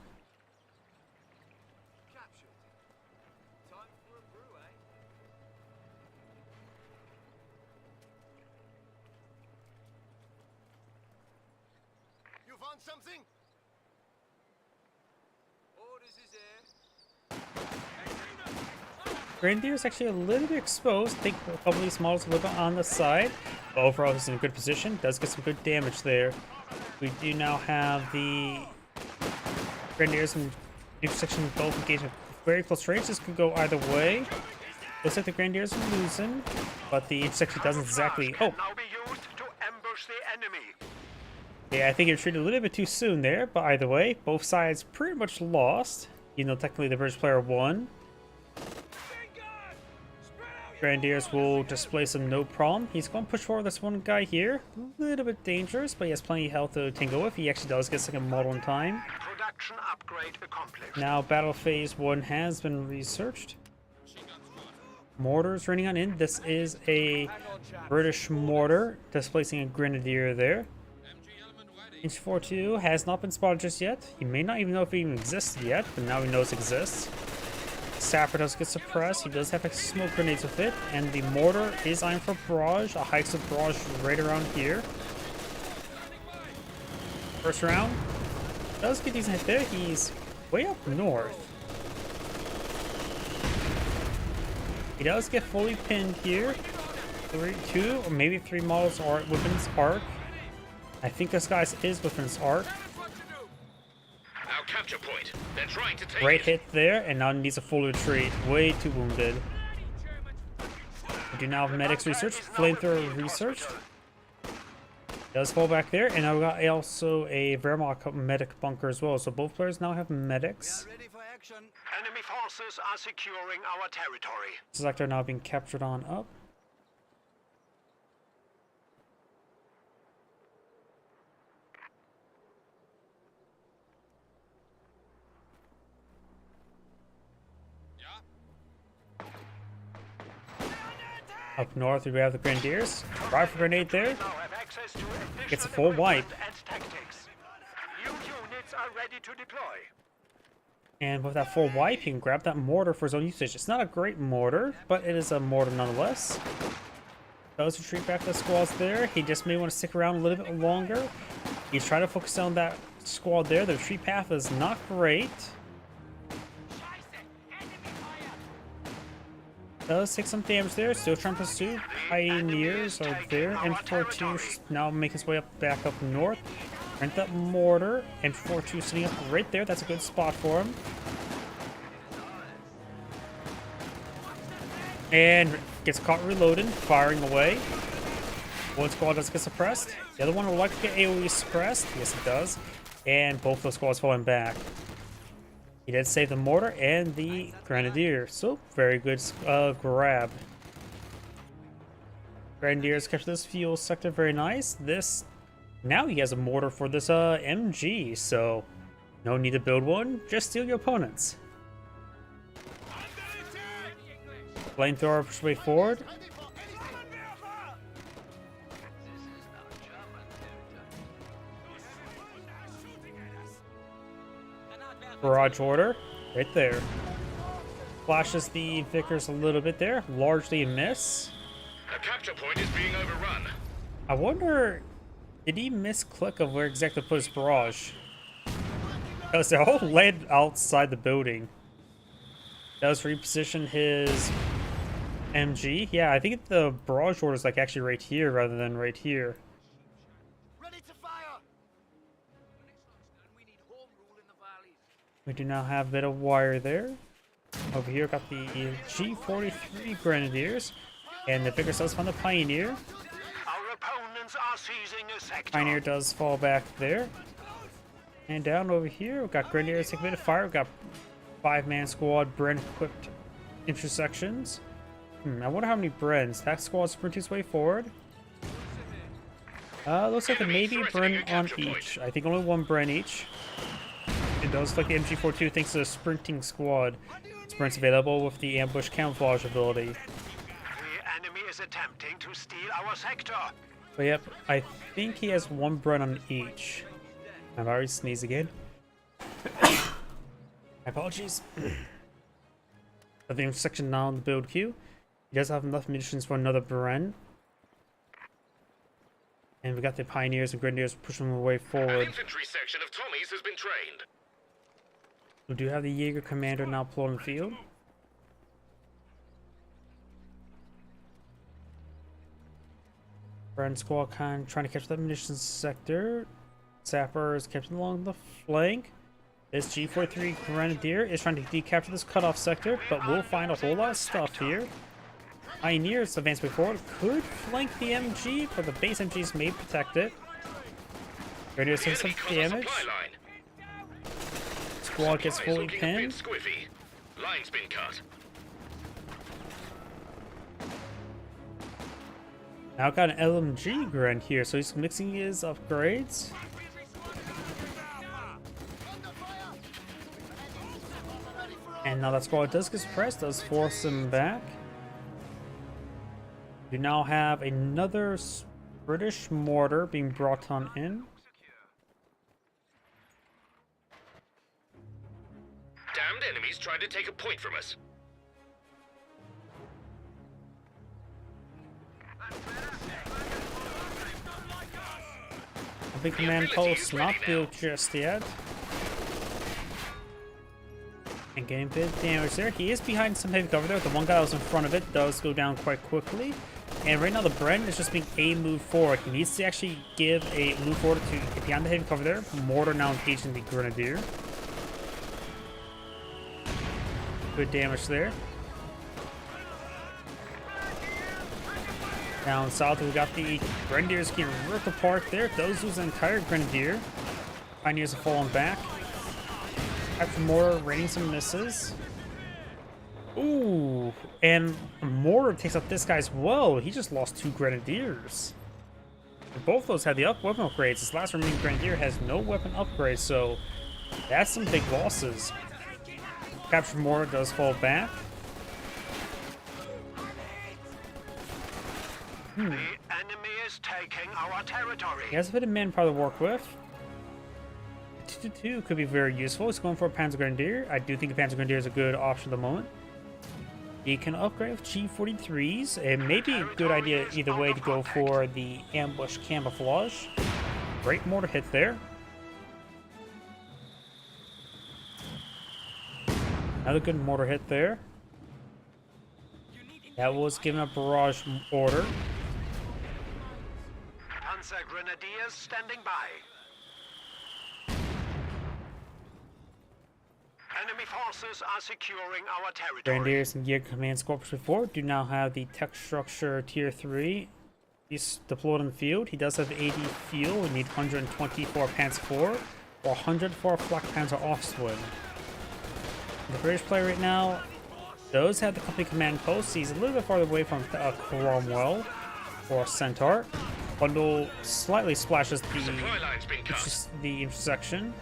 You found something? Orders is here. Grenadier is actually a little bit exposed. I think a couple of these models a little bit on the side. But overall, he's in a good position. Does get some good damage there. We do now have the Grenadiers Intersection both engagement very close range. This could go either way. Looks like the Grenadiers are losing, but the intersection doesn't exactly. Oh, Now be used to ambush the enemy. yeah, I think you're treated a little bit too soon there, but either way, both sides pretty much lost. You know, technically the British player won. Grenadiers will displace him no problem. He's going to push forward this one guy here. A little bit dangerous, but he has plenty of health to tango with. He actually does get second model in time. Production upgrade accomplished. Now, battle phase 1 has been researched. Mortars running on in. This is a British mortar displacing a Grenadier there. Inch 4-2 has not been spotted just yet. He may not even know if it even existed yet, but now he knows it exists. Sapper does get suppressed. He does have smoke grenades with it, and the mortar is eyeing for barrage. A hikes of barrage right around here. First round does get decent hit there. He's way up north. He does get fully pinned here. 2 or maybe 3 models are within his arc. I think this guy's is within his arc. Our capture point. They're trying to take Great hit there, and now needs a full retreat. Way too wounded. We do now have medics research, flamethrower research. Does fall back there, and now we got also a Wehrmacht medic bunker as well. So both players now have medics. Ready for action. Enemy forces are securing our territory. Sector now being captured on up. Up north, we have the Grenadiers. Rifle grenade there. Now have access to Gets a efficient full wipe. equipment and tactics. New units are ready to deploy. And with that full wipe, he can grab that mortar for his own usage. It's not a great mortar, but it is a mortar nonetheless. Does retreat back to the squads there. He just may want to stick around a little bit longer. He's trying to focus on that squad there. The retreat path is not great. Does take some damage there. Still trying to pursue. Pioneers are there. M42 now make his way back up north. Rent that mortar. M42 sitting up right there. That's a good spot for him. And gets caught reloading, firing away. One squad does get suppressed. The other one will likely get AoE suppressed. Yes, it does. And both those squads falling back. He did save the mortar and the Grenadier. So, very good grab. Grenadiers capture this fuel sector. Very nice. Now he has a mortar for this MG. So, no need to build one. Just steal your opponents. Flamethrower push way forward. Barrage order, right there. Flashes the Vickers a little bit there, largely a miss. The capture point is being overrun. I wonder, did he misclick of where exactly to put his barrage? Because they're all laid outside the building. Does reposition his MG. Yeah, I think the barrage order is like actually right here rather than right here. Ready to fire. We need home rule in the valleys. We do now have a bit of wire there. Over here, got the G43 Grenadiers, and the Vickers does find the Pioneer. Our opponents are seizing a sector. Pioneer does fall back there. And down over here, we've got Grenadiers take a bit of fire. We've got 5-man squad, Bren equipped intersections. I wonder how many Brens. That squad sprinting its way forward. Looks like maybe Bren on each. I think only one Bren each. It does look like the MG42 thinks it's a sprinting squad. Sprints available with the ambush camouflage ability. The enemy is attempting to steal our sector. But yep, I think he has one Bren on each. I've already sneezed again. My apologies. I think section now on the build queue. He does have enough munitions for another Bren. And we got the Pioneers and Grenadiers pushing their way An forward. infantry section of Tommies has been trained. We do have the Jaeger commander now pulling the field. Bren squad trying to catch that munitions sector. Sapper is kept along the flank. This G43 Grenadier is trying to decapture this cutoff sector, but we'll find a whole lot of stuff here. Pioneers advancing forward could flank the MG, but the base MGs may protect it. Grenadiers take some damage. Squad gets fully pinned. Line's been cut. Now got an LMG Gren here, so he's mixing his upgrades. And now that squad does get suppressed, does force him back. You now have another British mortar being brought on in. Damned enemies trying to take a point from us. A big command post not built just yet. And getting a bit of damage there. He is behind some heavy cover there. The one guy that was in front of it does go down quite quickly. And right now the Bren is just being a move forward. He needs to actually give a move forward to get behind the heavy cover there. Mortar now engaging the Grenadier. Good damage there. Down south, we got the Grenadiers getting ripped apart there. Those lose an entire Grenadier. Pioneers have fallen back. After Mortar raining some misses. Ooh, and Mortar takes out this guy as well. He just lost 2 Grenadiers. And both of those had the weapon upgrades. This last remaining Grenadier has no weapon upgrades, so that's some big losses. Captured Mortar does fall back. The enemy is taking our territory. He has a bit of manpower to work with. 222 could be very useful. He's going for a Panzer Grenadier. I do think a Panzer Grenadier is a good option at the moment. He can upgrade with G43s. It may be a good idea either way to go for the ambush camouflage. Great mortar hit there. Another good mortar hit there. That was given a barrage order. Panzer Grenadiers standing by. Enemy forces are securing our territory. Grenadiers and Gear Command Scorpions before do now have the tech structure tier 3. He's deployed in the field. He does have 80 fuel. We need 124 Panzer 4 or 100 for Flak Panzer Ostwind. The British player right now does have the company command post. He's a little bit farther away from Cromwell or Centaur. Bundle slightly splashes the intersection.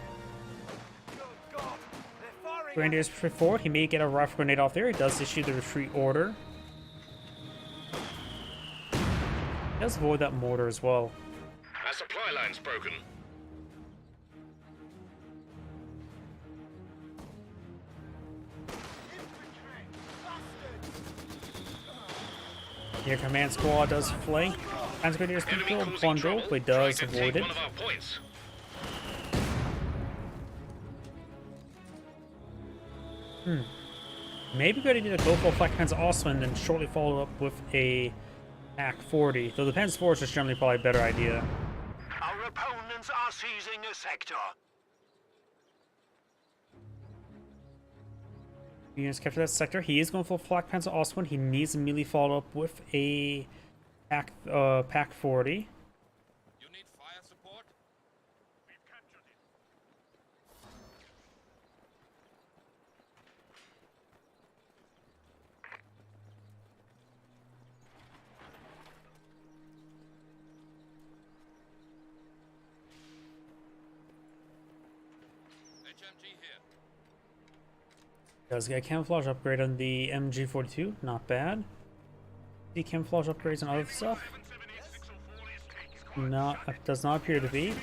Grenadiers push forward. He may get a rifle grenade off there. He does issue the retreat order. He does avoid that mortar as well. Our supply line's broken. Your command squad does flank. Panzer Grenadiers can kill bundle, but he does avoid it. Maybe good idea to go for a Flak Panzer Ostwind and shortly follow up with a Pack 40. Though the Panzer 4 is just generally probably a better idea. Our opponents are seizing a sector. Units capture that sector. He is going for Flak Panzer Ostwind. He needs to immediately follow up with a Pack 40. You need fire support? We've captured it. HMG here. Does get a camouflage upgrade on the MG42. Not bad. The camouflage upgrades and other stuff. Does not appear to be.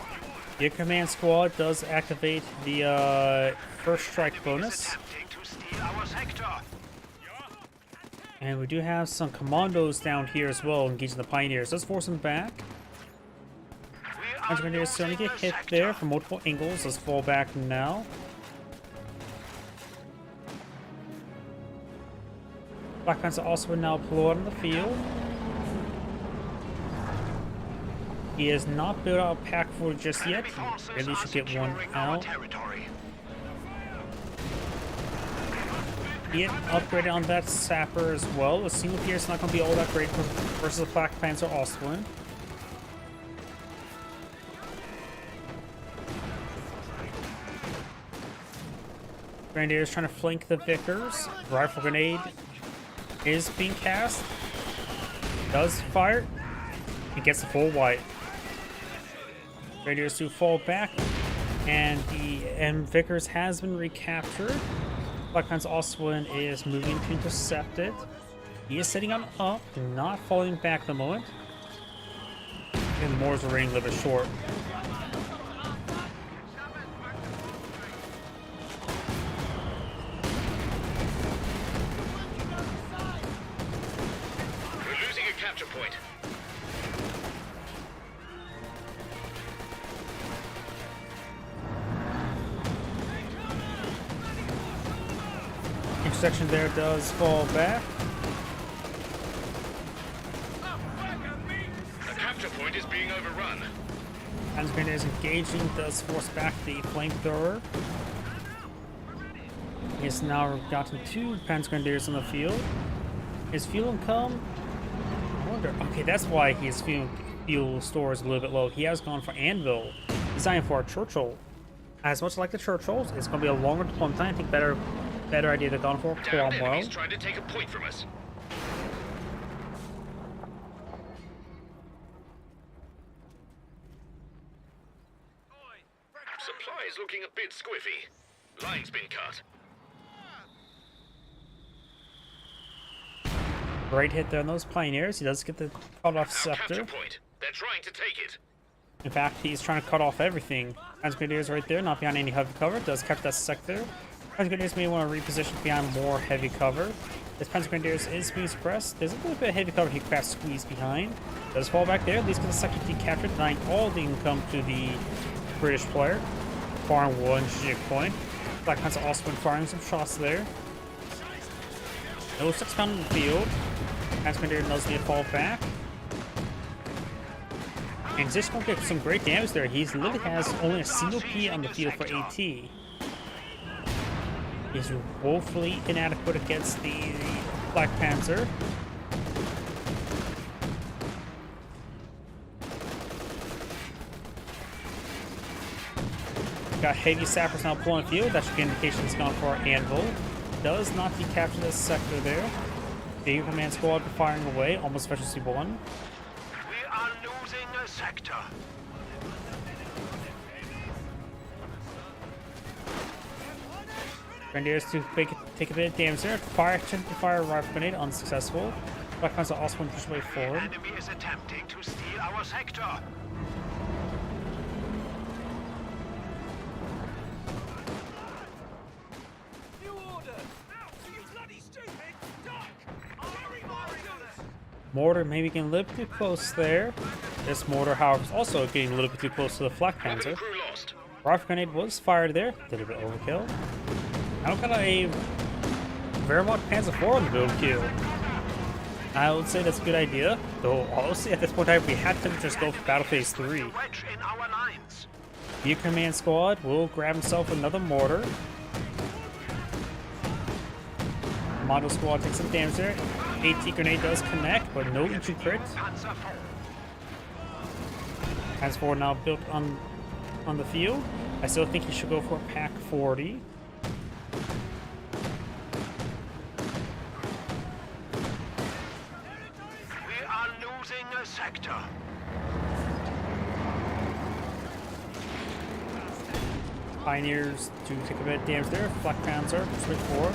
Your command squad does activate the first strike bonus. And we do have some commandos down here as well engaging the pioneers. Let's force them back. Grenadiers starting to get hit there from multiple angles. Let's fall back now. Flak Panzer also now deployed on the field. He has not built out a Pack 40 just yet. He really should get one out. get upgraded on that sapper as well. A single tier is not going to be all that great versus the Flak Panzer Ostwind. Grenadier is trying to flank the Vickers. Rifle grenade is being cast. Does fire. It gets the full white. Grenadiers to fall back, and the Vickers has been recaptured. Flak Panzer Ostwind is moving to intercept it. He is sitting on up, not falling back at the moment. And the Moors are running a little bit short. We're losing a capture point. Intersection there does fall back. A capture point is being overrun. Panzer Grenadier is engaging, does force back the flamethrower. He has now gotten 2 Panzer Grenadiers on the field. His fuel income, I wonder, okay, that's why his fuel store is a little bit low. He has gone for Anvil, designed for a Churchill. As much like the Churchills, it's going to be a longer deployment time. I think better idea they've gone for Downed Cromwell. enemies trying to take a point from us. Supply is looking a bit squiffy. Line's been cut. Great hit there on those Pioneers. He does get the cut off Our scepter. capture point. They're trying to take it. In fact, he's trying to cut off everything. Panzer Grenadiers right there, not behind any heavy cover. Does capture that sector. Panzer Grenadiers may want to reposition behind more heavy cover. This Panzer Grenadiers is being suppressed. There's a little bit of heavy cover he can perhaps squeeze behind. Does fall back there. At least get the sector decaptured, denying all the income to the British player. Firing one strategic point. Flak Panzer also been firing some shots there. No 6 pound in the field. Panzer Grenadier does need to fall back. And just going to get some great damage there. He literally has only a single P on the field for AT. He's woefully inadequate against the Black Panzer. Got heavy sappers now pulling the field. That should be an indication it's gone for Anvil. Does not decapture this sector there. Big command squad firing away, almost efficiency 1. We are losing a sector. Grenadiers to take a bit of damage there. Fire attempt to fire a rifle grenade, unsuccessful. Black Panzer also went push way The forward. enemy is attempting to steal our sector. New order! Out! You bloody stupid! Duck! Very marvelous! Mortar maybe getting a little bit too close there. This mortar, however, is also getting a little bit too close to the Flak Cabin Panzer. crew lost. Rifle grenade was fired there. Did a bit overkill. Now got a Wehrmacht Panzer IV on the build queue. I would say that's a good idea, though honestly at this point in time we had to just go for Battle Phase 3. Wedge in our lines. Your command squad will grab himself another mortar. Model squad takes some damage there. AT grenade does connect, but no entry crit. Panzer IV. Panzer IV now built on the field. I still think he should go for a Pack 40. We are losing a sector. Pioneers to take a bit of damage there. Flak Panzer, switch forward.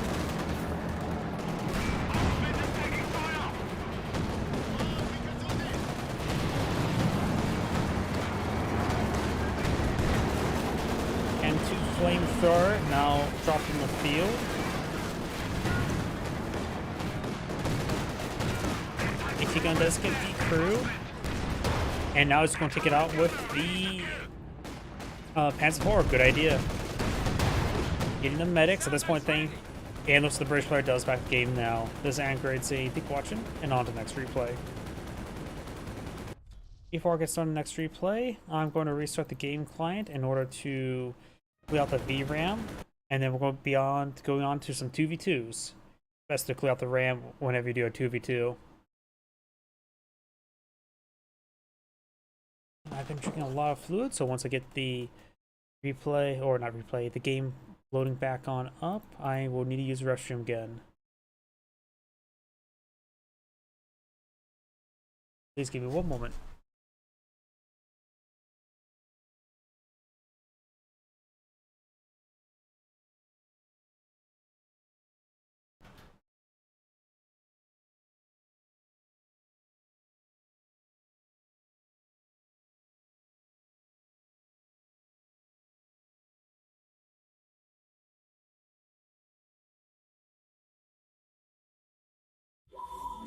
And to flamethrower, now dropped in the field. AT gun does get the crew. And now it's going to take it out with the Panzer IV. Good idea. Getting the medics at this point thing. And looks like the British player does back the game now. This is Anchorage saying, keep watching, and on to the next replay. Before I get started on the next replay, I'm going to restart the game client in order to clear out the VRAM, and then we're going to be going on to some 2v2s. Best to clear out the RAM whenever you do a 2v2. I've been drinking a lot of fluid, so once I get the replay, or not replay, the game loading back on up, I will need to use the restroom again. Please give me one moment.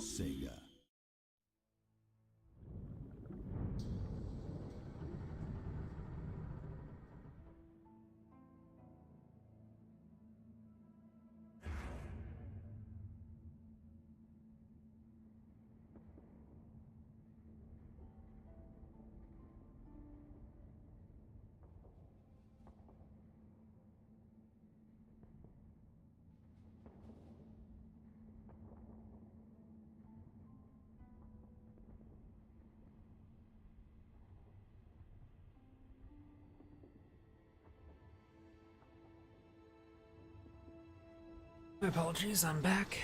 Sega. My apologies, I'm back.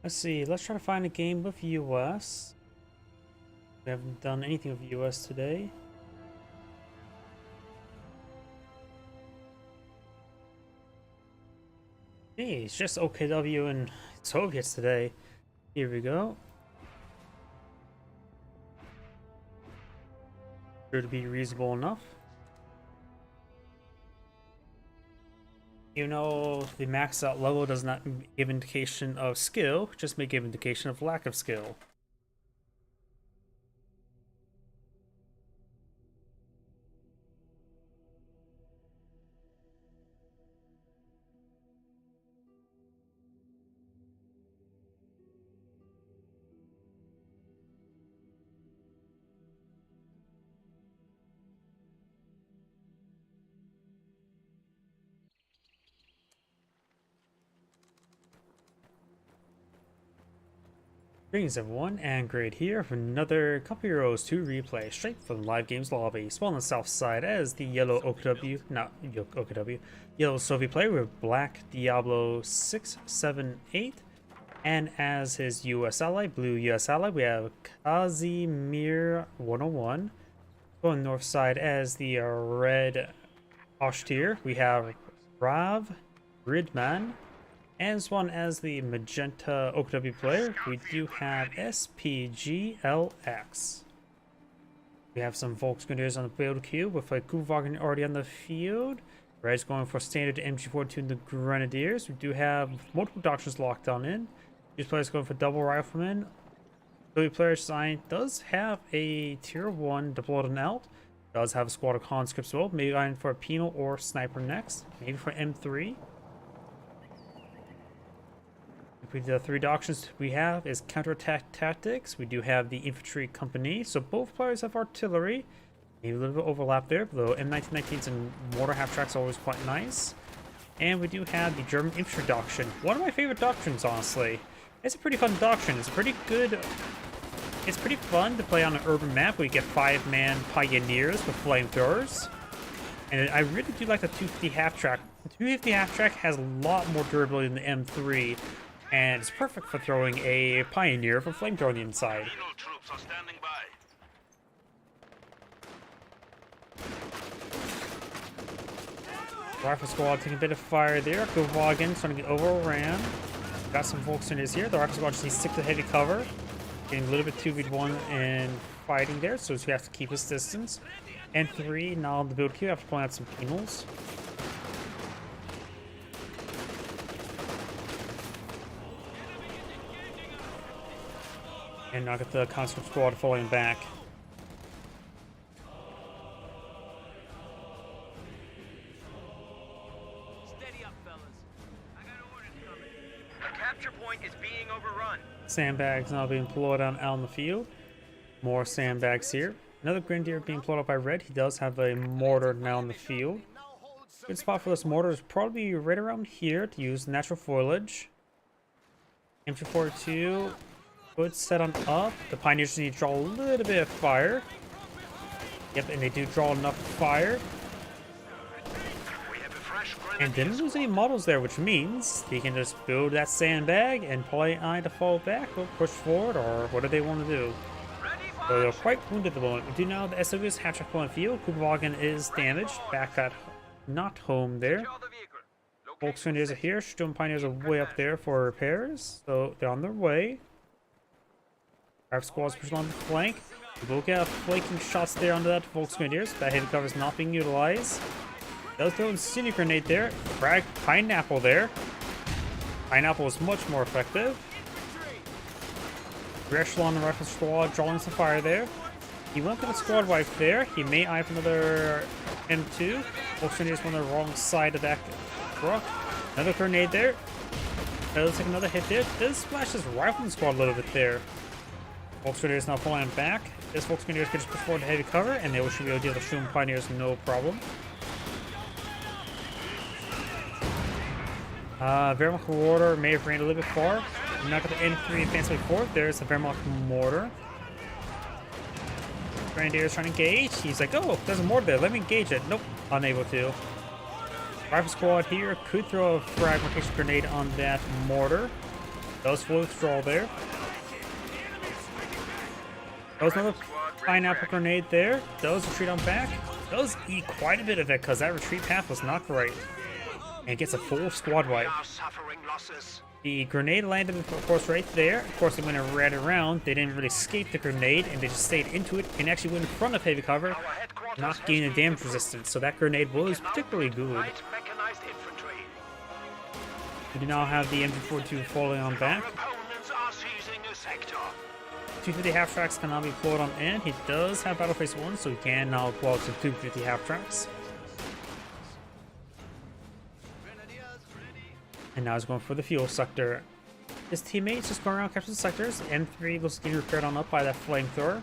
Let's see, let's try to find a game with US. We haven't done anything with US today. Hey, it's just OKW and Soviets today. Here we go. Sure to be reasonable enough. You know, the maxed out level does not give indication of skill, just may give indication of lack of skill. Greetings everyone, and Great here for another Company Heroes 2 replay straight from the Live Games lobby. Spawn on the south side as the yellow OKW, not OKW, yellow Soviet player with black Diablo 678, and as his US ally, blue US ally, we have Kazimir 101. Going north side as the red Oshtir, we have Rav Ridman. And this one as the magenta OKW player, we do have SPGLX. We have some Volksgrenadiers on the build queue with a Kuhwagen already on the field. Red's going for standard MG42 and the Grenadiers. We do have multiple doctrines locked on in. These players going for double rifleman. OKW player sign does have a tier 1 deployed on alt. Does have a squad of conscripts as well. Maybe going for a penal or sniper next. Maybe for M3. The three doctrines we have is counterattack tactics. We do have the infantry company, so both players have artillery. Maybe a little bit of overlap there, though M1919s and mortar half tracks are always quite nice. And we do have the German infantry doctrine. One of my favorite doctrines, honestly. It's a pretty fun doctrine. It's pretty good. It's pretty fun to play on an urban map where you get 5-man pioneers with flamethrowers. And I really do like the 250 half track. The 250 half track has a lot more durability than the M3. And it's perfect for throwing a pioneer for flamethrower on the inside. Troops are standing by. Rifle squad taking a bit of fire there. Kuhwagen starting to get overran. Got some Volksgrenadiers here. The rifle squad just needs to stick to heavy cover. Getting a little bit 2v1 and fighting there, so you have to keep his distance. And 3 now on the build queue after pulling out some penals. And now get the conscript squad falling back. Steady up, fellas. I got orders coming. The capture point is being overrun. Sandbags now being deployed on out in the field. More sandbags here. Another Grenadier being pulled up by red. He does have a mortar now in the field. Good spot for this mortar is probably right around here to use natural foliage. MG42, good set on up. The Pioneers need to draw a little bit of fire. Yep, and they do draw enough fire. And didn't lose any models there, which means they can just build that sandbag and play I to fall back or push forward, or what do they want to do? So they're quite wounded at the moment. We do now the SWS hatch up on field. Kugelwagen is damaged. Back at not home there. Volksgrenadiers are here. Sturm Pioneers are way up there for repairs. So they're on their way. Our squad's pushing on the flank. We will get flanking shots there under that Volksgrenadiers. That heavy cover is not being utilized. Does throw Incendiary Grenade there. Frag Pineapple there. Pineapple is much more effective. Echelon Rifle Squad drawing some fire there. He went for the squad wipe there. He may eye for another M2. Volksgrenadiers on the wrong side of that truck. Another grenade there. That looks like another hit there. Does splash his Rifleman Squad a little bit there. Volksgrenadiers now pulling back. This Volksgrenadiers can just push forward to heavy cover, and they should be able to deal with the Sturm Pioneers no problem. Wehrmacht Mortar may have ran a little bit far. Not got the M3 advance way forward. There's the Wehrmacht Mortar. Grenadiers trying to engage. He's like, oh, there's a mortar there. Let me engage it. Nope, unable to. Rifle Squad here could throw a fragmentation grenade on that mortar. Does full withdrawal there. Does another pineapple grenade there. Does retreat on back. Does eat quite a bit of it because that retreat path was not great. And gets a full squad wipe. The grenade landed, of course, right there. Of course, they went right around. They didn't really escape the grenade, and they just stayed into it and actually went in front of heavy cover, not gaining damage resistance. So that grenade was particularly good. We do now have the MG42 falling on back. 250 half tracks can now be deployed on end. He does have Battle Phase 1, so he can now deploy to 250 half tracks. And now he's going for the fuel sector. His teammates just going around capturing the sectors. M3 was getting repaired on up by that flamethrower.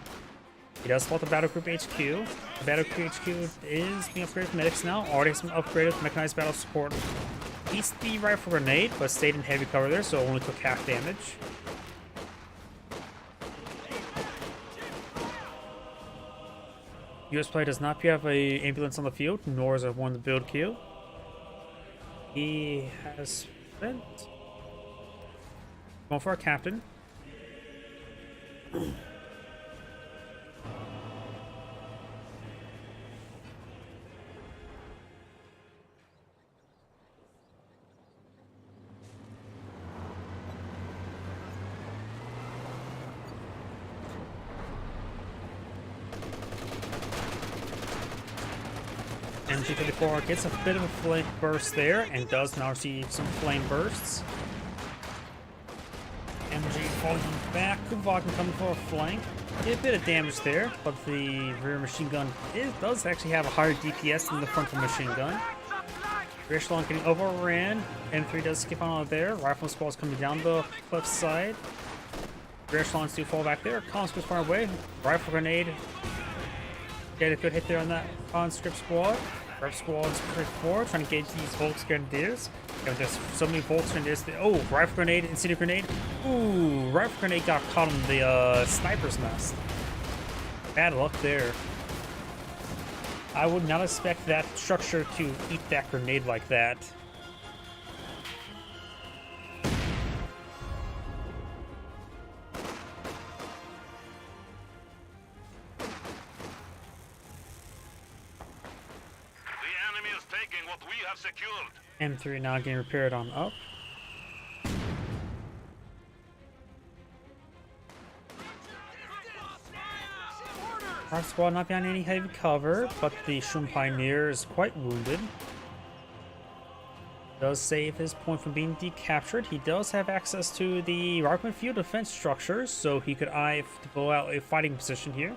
He does spot the Battle Group HQ. The Battle Group HQ is being upgraded with medics now. Already has been upgraded with mechanized battle support. Beats the rifle grenade, but stayed in heavy cover there, so only took half damage. US player does not have a ambulance on the field, nor is there one in the build queue. He has spent. Going for our captain. MG54 gets a bit of a flame burst there and does now receive some flame bursts. MG falling back. Kugelwagen coming for a flank. Get a bit of damage there, but the rear machine gun does actually have a higher DPS than the frontal machine gun. Rear echelon getting overran. M3 does skip on out there. Rifle squad's coming down the cliff side. Rear echelons do fall back there. Conscript far away. Rifle grenade. Get a good hit there on that conscript squad. Rep squad's pushing forward, trying to engage these Volksgrenadiers. There's so many Volksgrenadiers. Oh, rifle grenade, incendiary grenade. Ooh, rifle grenade got caught on the sniper's nest. Bad luck there. I would not expect that structure to eat that grenade like that. What we have secured. M3 now getting repaired on up. Our squad not behind any heavy cover, but the Sturm Pioneer is quite wounded. Does save his point from being decaptured. He does have access to the Rockman field defense structures, so he could eye to blow out a fighting position here.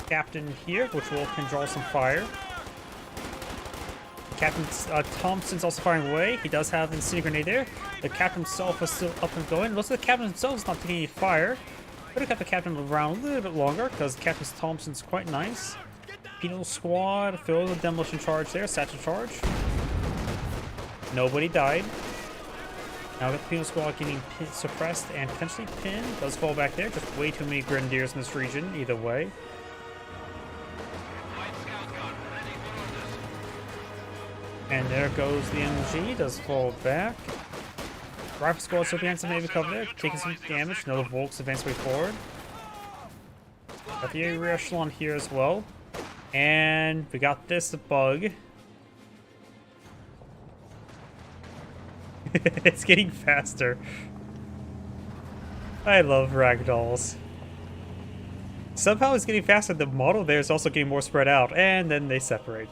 Captain here, which can draw some fire. Captain Thompson's also firing away. He does have an incendiary grenade there. The captain himself is still up and going. Looks like the captain himself is not taking any fire. Could have kept the captain around a little bit longer because Captain Thompson's quite nice. Penal Squad, throw the demolition charge there, satchel charge. Nobody died. Now with the Penal Squad getting suppressed and potentially pinned, does fall back there. Just way too many Grenadiers in this region, either way. And there goes the MG, does fall back. Rifle Squad still behind some Navy cover there, taking some damage. Another Volks advance way forward. Got the rear echelon here as well. And we got this bug. It's getting faster. I love ragdolls. Somehow it's getting faster. The model there is also getting more spread out, and then they separate.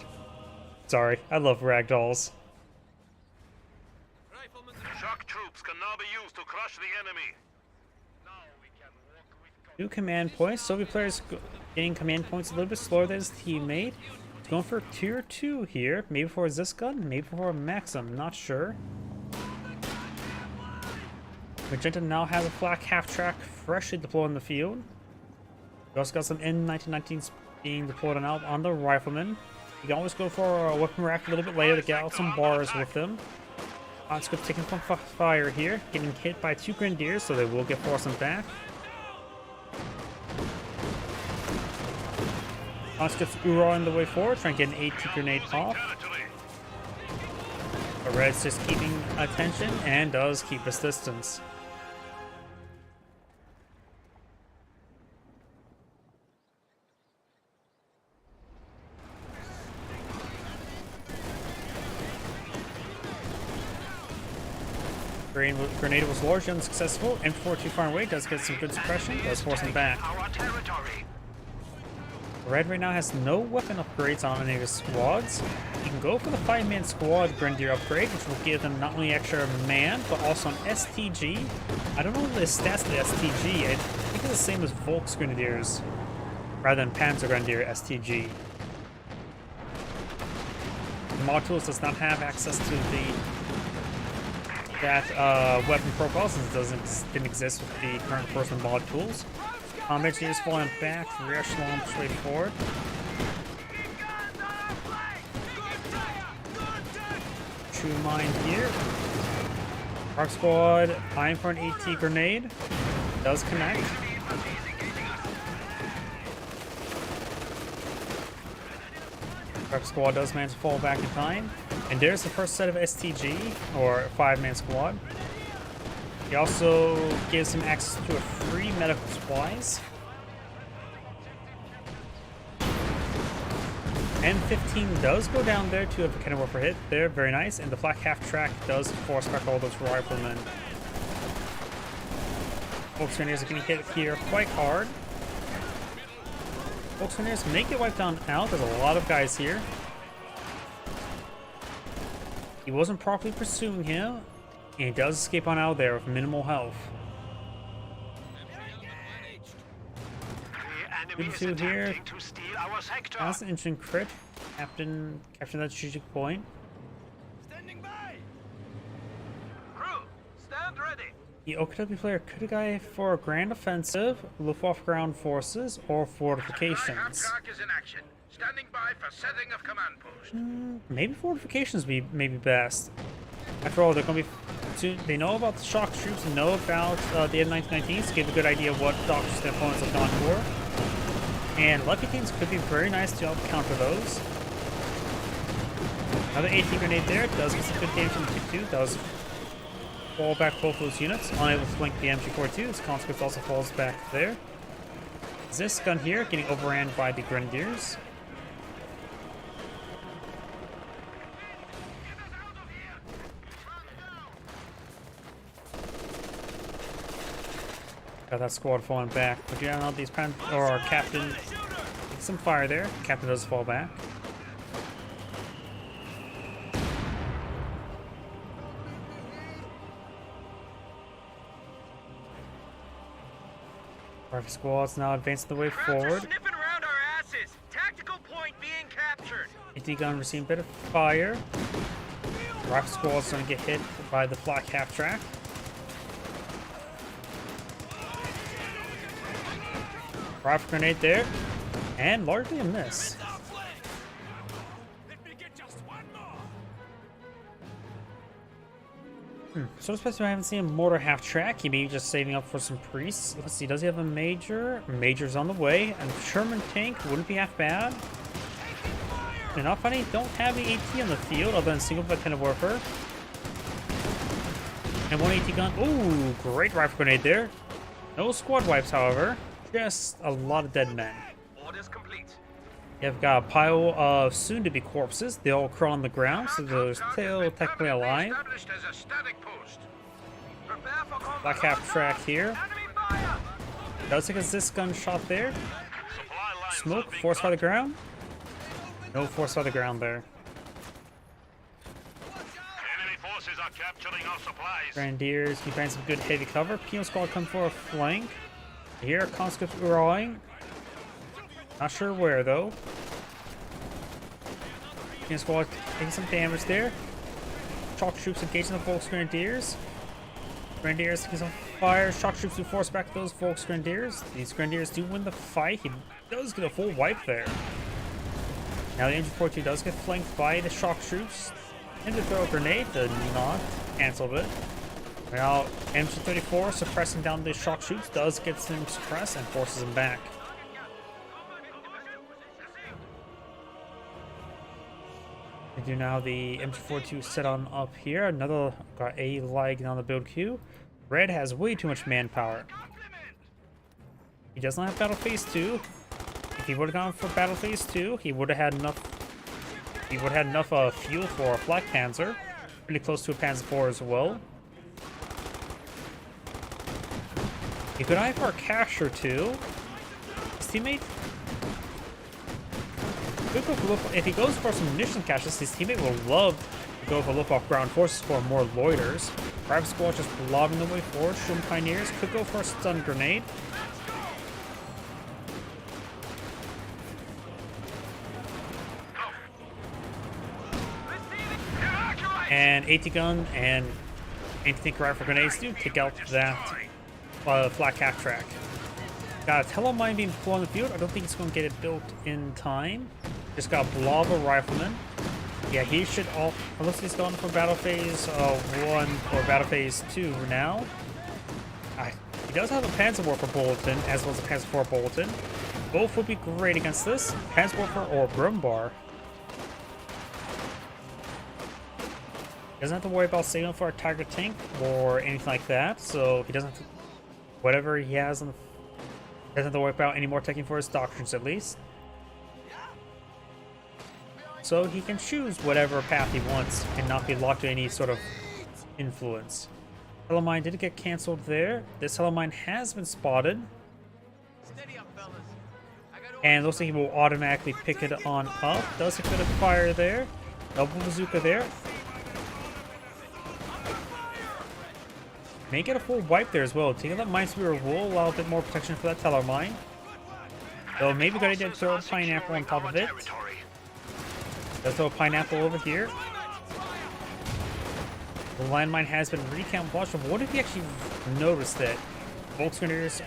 Sorry, I love ragdolls. Shock troops can now be used to crush the enemy. New command points. Soviet players getting command points a little bit slower than his teammate. He's going for tier 2 here. Maybe for this gun, maybe for a Maxim, not sure. Magenta now has a flak half-track freshly deployed in the field. We also got some N1919s being deployed on the Rifleman. You can always go for a weapon rack a little bit later to get out some bars with them. Conscript taking some fire here, getting hit by 2 Grenadiers, so they will get forced back. Conscript's Ura on the way forward, trying to get an AT grenade off. But Red's just keeping attention and does keep his distance. Grenade was largely unsuccessful. M4 too far away, does get some good suppression, does force him back. Red right now has no weapon upgrades on any of his squads. You can go for the 5-man squad Grenadier upgrade, which will give them not only extra man, but also an STG. I don't know the stats of the STG. I think it's the same as Volks Grenadiers, rather than Panzer Grenadier STG. Mod Tools does not have access to that weapon profile, since it didn't exist with the current person mod tools. Engineers falling back, rear echelon straight forward. True Mind here. Rock Squad eyeing for an AT grenade. Does connect. Rock Squad does manage to fall back in time. And there's the first set of STG, or 5-man squad. He also gives him access to a free medical supplies. M15 does go down there to a kind of for hit there, very nice. And the flak half-track does force back all those riflemen. Volks Grenadiers are getting hit here quite hard. Volks Grenadiers may get wiped down out. There's a lot of guys here. He wasn't properly pursuing him, and he does escape on out there with minimal health. Two here. That's an interesting crit. Captain that strategic point. Standing by. Crew, stand ready. The OKW player could go for a grand offensive, Luftwaffe ground forces, or fortifications. Is in action. Standing by for setting of command post. Maybe fortifications may be best. After all, they're going to be. They know about the shock troops and know about the N1919s to give a good idea of what doctrines their opponents have gone for. And Lucky Teams could be very nice to help counter those. Another AT grenade there does get some good damage in the Tick 2. Does fall back both those units. Unable to flank the MG42. His Conscript also falls back there. This gun here getting overran by the Grenadiers. Got that squad falling back. But yeah, now these our captain gets some fire there. Captain does fall back. Rifle squad's now advancing the way forward. Sniffing around our asses. Tactical point being captured. AT gun receiving a bit of fire. Rifle squad's going to get hit by the flak half track. Rifle grenade there. And largely a miss. So especially I haven't seen a mortar half track. He may be just saving up for some priests. Let's see, does he have a major? Major's on the way. And Sherman tank wouldn't be half bad. And not funny, don't have the AT on the field other than single lieutenant warfare. And one AT gun. Ooh, great rifle grenade there. No squad wipes, however. Just a lot of dead men. Orders complete. You've got a pile of soon-to-be corpses. They all crawl on the ground, so they're still technically alive. Established as a static post. Prepare for combat. Black half track here. Enemy fire! Does take a Zis gunshot there. Smoke, force by the ground. No force by the ground there. Enemy forces are capturing our supplies. Grenadiers, he finds some good heavy cover. Penal squad come for a flank. Here, conscripts rallying. Not sure where though. Penal squad taking some damage there. Shock troops engaging the Volks Grenadiers. Grenadiers taking some fire. Shock troops do force back those Volks Grenadiers. These Grenadiers do win the fight. He does get a full wipe there. Now the MG42 does get flanked by the shock troops. And to throw a grenade did not cancel it. Now MG34 suppressing down the shock troops does get them suppressed and forces them back. We do now the MG42 set on up here. Another got a lag on the build queue. Red has way too much manpower. He does not have Battle Phase 2. If he would have gone for Battle Phase 2, he would have had enough. He would have had enough fuel for a Black Panzer, pretty close to a Panzer IV as well. He could eye for a cache or two. His teammate could go for if he goes for some munition caches, his teammate will love to go for Luftwaffe ground forces for more loiters. Private squad just lobbing the way forward. Sherman Pioneers could go for a stun grenade. And AT gun and anti-tank rifle grenades do take out that flak half track. Got a Telemine being deployed on the field. I don't think it's going to get it built in time. Just got a blob of riflemen. Yeah, he should all, unless he's going for Battle Phase 1 or Battle Phase 2 now. He does have a Panzer Warfare bulletin as well as a Panzer IV bulletin. Both would be great against this. Panzer Warfare or Brumbar. Doesn't have to worry about saving for a Tiger tank or anything like that, so he doesn't have to, whatever he has on the, doesn't have to worry about any more taking for his doctrines at least. So he can choose whatever path he wants and not be locked to any sort of influence. Telemine did get cancelled there. This Telemine has been spotted. Steady up, fellas. I got And looks like he will automatically pick it on up. Does a bit of fire there. Double bazooka there. May get a full wipe there as well. Taking that Minesweeper will allow a bit more protection for that Telemine. Though maybe good idea to throw a pineapple on top of it. Let's throw a pineapple over here. The landmine has been recamouflaged. What if you actually noticed that Volksgrenadiers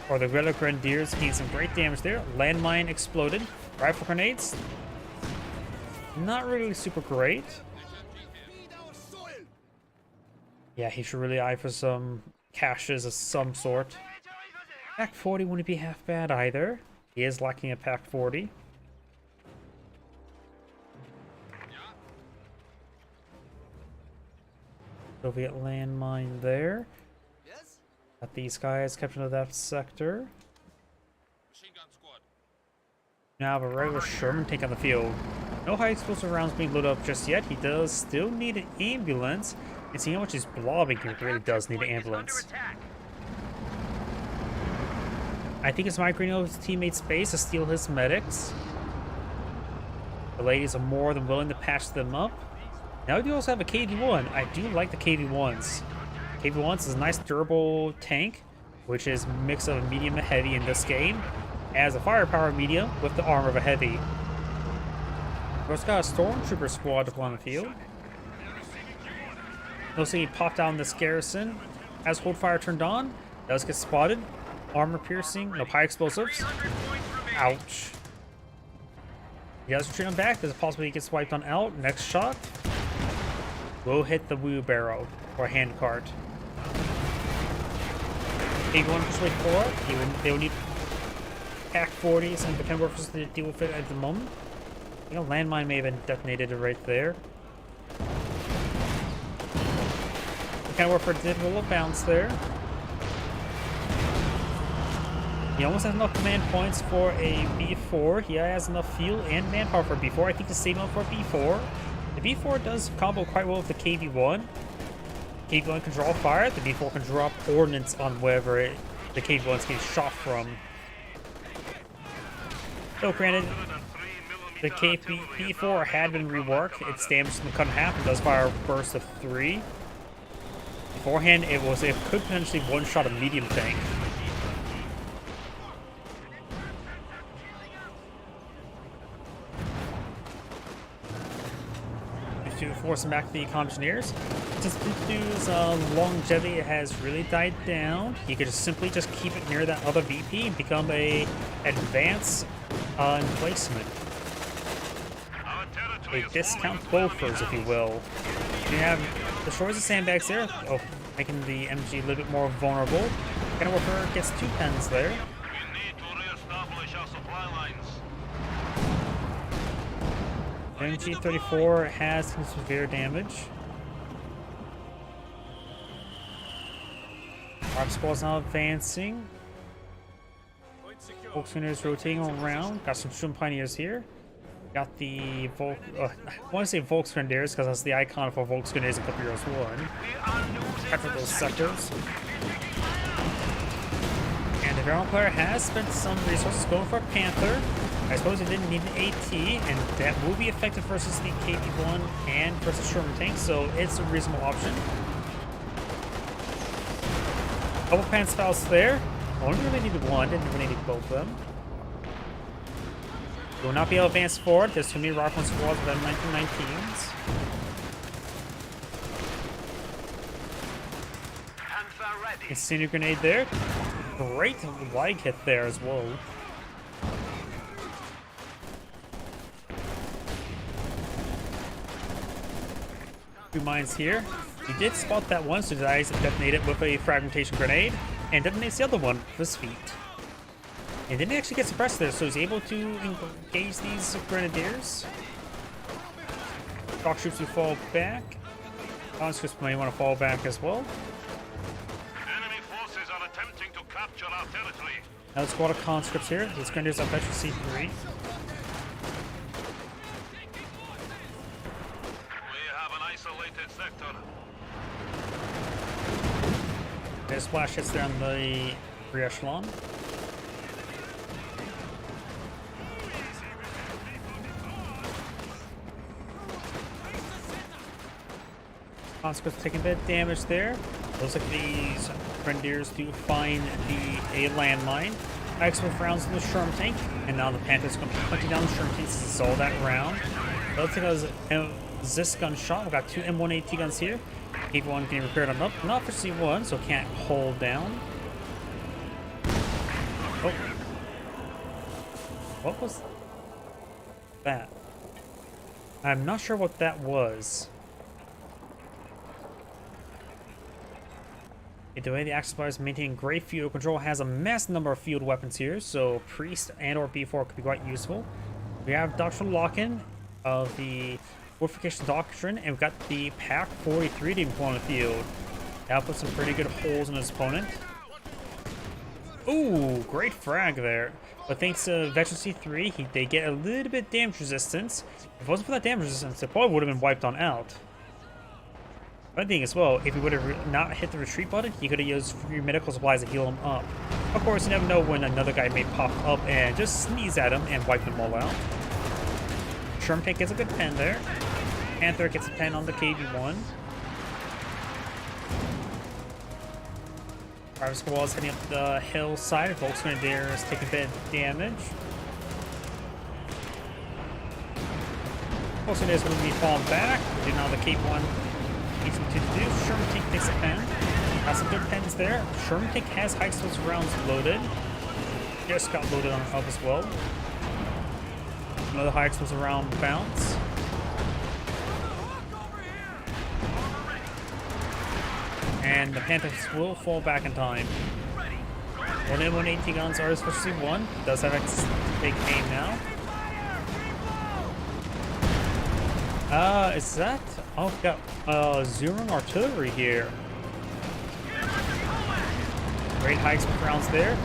or the Guerrilla Grenadiers gained some great damage there? Landmine exploded. Rifle grenades. Not really super great. Yeah, he should really eye for some caches of some sort. Pack 40 wouldn't be half bad either. He is lacking a Pack 40. Soviet landmine there. Yes? Got these guys kept into that sector. Machine gun squad. Now have a regular Sherman tank on the field. No high explosive rounds being loaded up just yet. He does still need an ambulance. And seeing how much he's blobbing, he really does need an ambulance. I think it's migrating over his teammate's base to steal his medics. The ladies are more than willing to patch them up. Now we do also have a KV-1. I do like the KV-1s. KV-1s is a nice durable tank, which is a mix of a medium and heavy in this game. As a firepower medium with the armor of a heavy. We've also got a Stormtrooper squad deployed on the field. Looks like he popped down this garrison. As hold fire turned on, does get spotted. armor piercing, no high explosives. Ouch. You guys retreat on back. There's a possibility he gets wiped on out. Next shot will hit the wheelbarrow or hand cart. K1 just wait for it. They will need Pack 40s and defend workers to deal with it at the moment. You know, landmine may have been detonated right there. The kind of warfare did roll a bounce there. He almost has enough command points for a B4. He has enough fuel and manpower for a B4. I think to save him for a B4. The B4 does combo quite well with the KV1. KV1 can draw fire. The B4 can drop ordnance on wherever the KV1 is getting shot from. So granted, the B4 had been reworked. Its damage is cut in half and does fire a burst of 3. Beforehand, it could potentially one-shot a medium tank. To force him back to the Commissioneers. Since Dude's longevity has really died down, he could simply just keep it near that other VP and become a advanced emplacement. A discount Bofors, if you will. You have destroys the sandbags there, making the MG a little bit more vulnerable. Kind of worker gets 2 pens there. We need to re-establish our supply lines. MG34 has some severe damage. Arc Squad's now advancing. Volksgrenadiers rotating around. Got some Shun Pioneers here. Got the I want to say Volksgrenadiers because that's the icon for Volksgrenadiers in Couple Heroes 1. Capture those sectors. And the Veron player has spent some resources going for a Panther. I suppose he didn't need an AT, and that will be effective versus the KV1 and versus Sherman tank, so it's a reasonable option. Couple pan spouts there. Only really needed one, didn't really need both of them. Will not be able to advance forward. There's too many Rockland squads with M1919s. Incendiary grenade there. Great lag hit there as well. Two mines here. He did spot that one, so decides to detonate it with a fragmentation grenade, and detonates the other one with his feet. And didn't actually get suppressed there, so he's able to engage these grenadiers. Shock troops who fall back. Conscripts may want to fall back as well. Enemy forces are attempting to capture our territory. Another squad of conscripts here. These grenadiers are veteran C3. We have an isolated sector. There's splash hits there on the rear echelon. Conscripts taking a bit of damage there. Looks like these grenadiers do find a landmine. Expert rounds in the Sherm tank, and now the Panther's going to be hunting down the Sherm tank since it's all that round. Let's take a Zis gunshot. We've got 2 M1AT guns here. KV1 getting repaired on up, not for C1, so can't hold down. Oh. What was that? I'm not sure what that was. Either way, the Axis Suppliers maintain great field control, has a massive number of field weapons here, so Priest and or B4 could be quite useful. We have Doctrine Lock-in of the Fortification Doctrine, and we've got the Pack 43 to deploy on the field. That'll put some pretty good holes in his opponent. Ooh, great frag there. But thanks to Veteran C3, they get a little bit damage resistance. If it wasn't for that damage resistance, it probably would have been wiped on out. One thing as well, if he would have not hit the retreat button, he could have used free medical supplies to heal him up. Of course, you never know when another guy may pop up and just sneeze at him and wipe them all out. Sherm tank gets a good pen there. Panther gets a pen on the KV1. Private Squad is heading up the hillside. Volksgrenadiers is taking a bit of damage. Volksgrenadiers going to be falling back. Do now the KV1 needs him to do. Sherman tank takes a pen. Got some good pens there. Sherman Tank has high explosive rounds loaded. Just got loaded on up as well. Another high explosive round bounce. And the Panthers will fall back in time. 1 AT guns are especially one. Does have access to big aim now. Is that? Oh, we got Zurong artillery here. Great high explosive rounds there.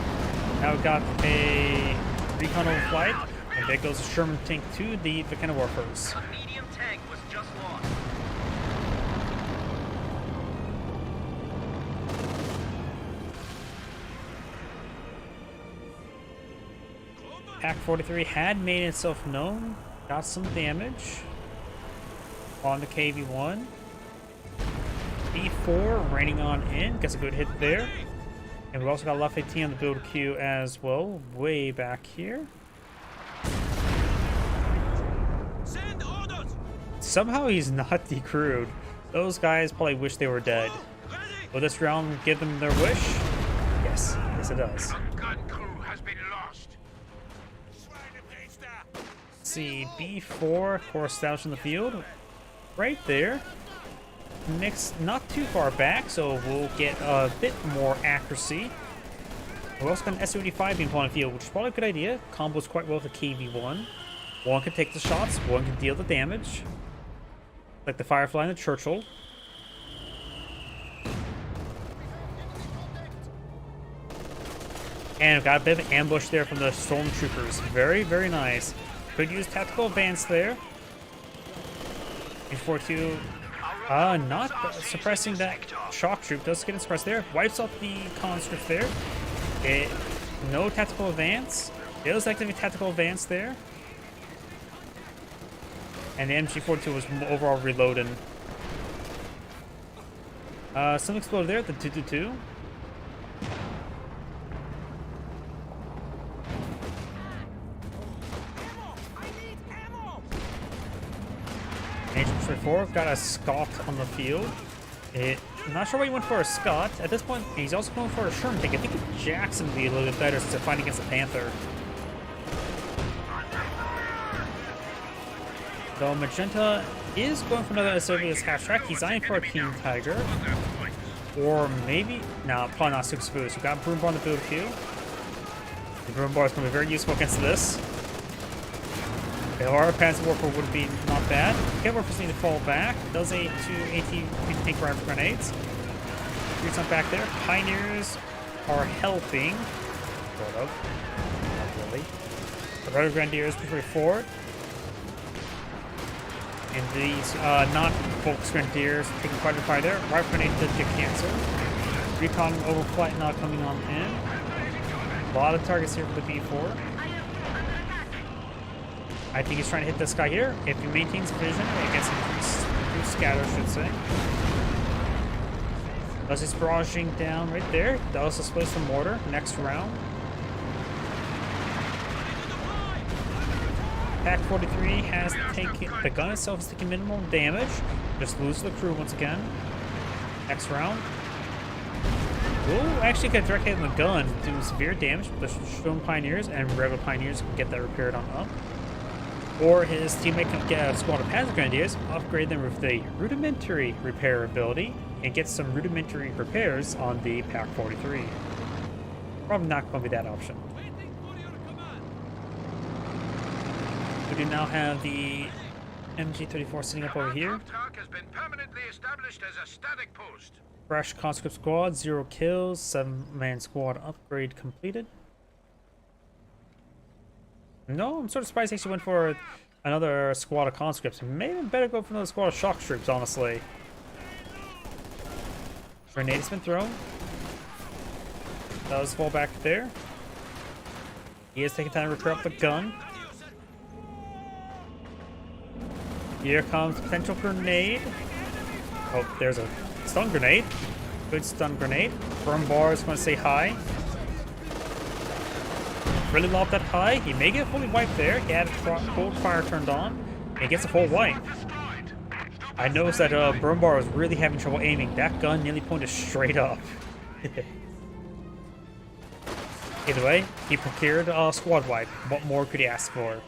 Now we've got a recon overflight, and there goes a Sherman tank to the Vicana Warforce. A medium tank was just lost. Pack 43 had made itself known, got some damage on the KV-1. B4 raining on in, gets a good hit there. And we've also got Lafayette on the build queue as well, way back here. Send orders. Somehow he's not decrewed. Those guys probably wish they were dead. Will this round give them their wish? Yes, yes it does. Gun crew has been lost. Let's see, B4, core established in the field. Right there. Next, not too far back, so we'll get a bit more accuracy. We're also got an SU-85 being put on the field, which is probably a good idea. Combos quite well with the KV-1. One can take the shots, one can deal the damage. Like the Firefly and the Churchill. And we've got a bit of an ambush there from the Stormtroopers. Very, very nice. Could use tactical advance there. H42 not suppressing that shock troop. Does get it suppressed there. Wipes out the conscript there. No tactical advance. It was activate tactical advance there. And the MG42 was overall reloading. Some exploded there at the 222. H4 got a Scott on the field. I'm not sure why he went for a Scott. At this point, he's also going for a Sherman tank. I think Jackson would be a little bit better to fight against the Panther. Though Magenta is going for another Soviet's half track. He's eyeing for a King Tiger. Or maybe... No, probably not Super Boost. We've got Broombar on the build queue. The Broombar is going to be very useful against this. The Panzer Warfare would be not bad. Get Warfare need to fall back. Does a 2 AT tank rifle grenades. Here's some back there. Pioneers are helping. Sort of. Not really. The Red Grenadiers push forward. And these not-Volks Grenadiers taking quite a fire there. Rifle grenade did get canceled. Recon overflight not coming on in. A lot of targets here for the B4. I think he's trying to hit this guy here. If he maintains vision, it gets increased scatter, I should say. Does his barraging down right there. Does displace the mortar next round. Pack 43 has taken, the gun itself is taking minimal damage. Just lose the crew once again. Next round. We'll actually get direct hit in the gun, do severe damage with the Stone Pioneers, and Rebel Pioneers can get that repaired on up. Or his teammate can get a squad of Panzer Grenadiers, upgrade them with the rudimentary repair ability, and get some rudimentary repairs on the Pack 43. Probably not going to be that option. We do now have the MG34 sitting up over here. Has been permanently established as a static post. Fresh conscript squad, 0 kills, 7-man squad upgrade completed. No, I'm sort of surprised he actually went for another squad of conscripts. Maybe better go for another squad of shock troops, honestly. Grenade has been thrown. Does fall back there. He is taking time to repair up the gun. Here comes potential grenade. Oh, there's a stun grenade. Good stun grenade. Broombar is going to say hi. Really lobbed that high. He may get fully wiped there. He had a cold fire turned on. And he gets a full wipe. I noticed that Brumbar was really having trouble aiming. That gun nearly pointed straight up. Either way, he procured a squad wipe. What more could he ask for?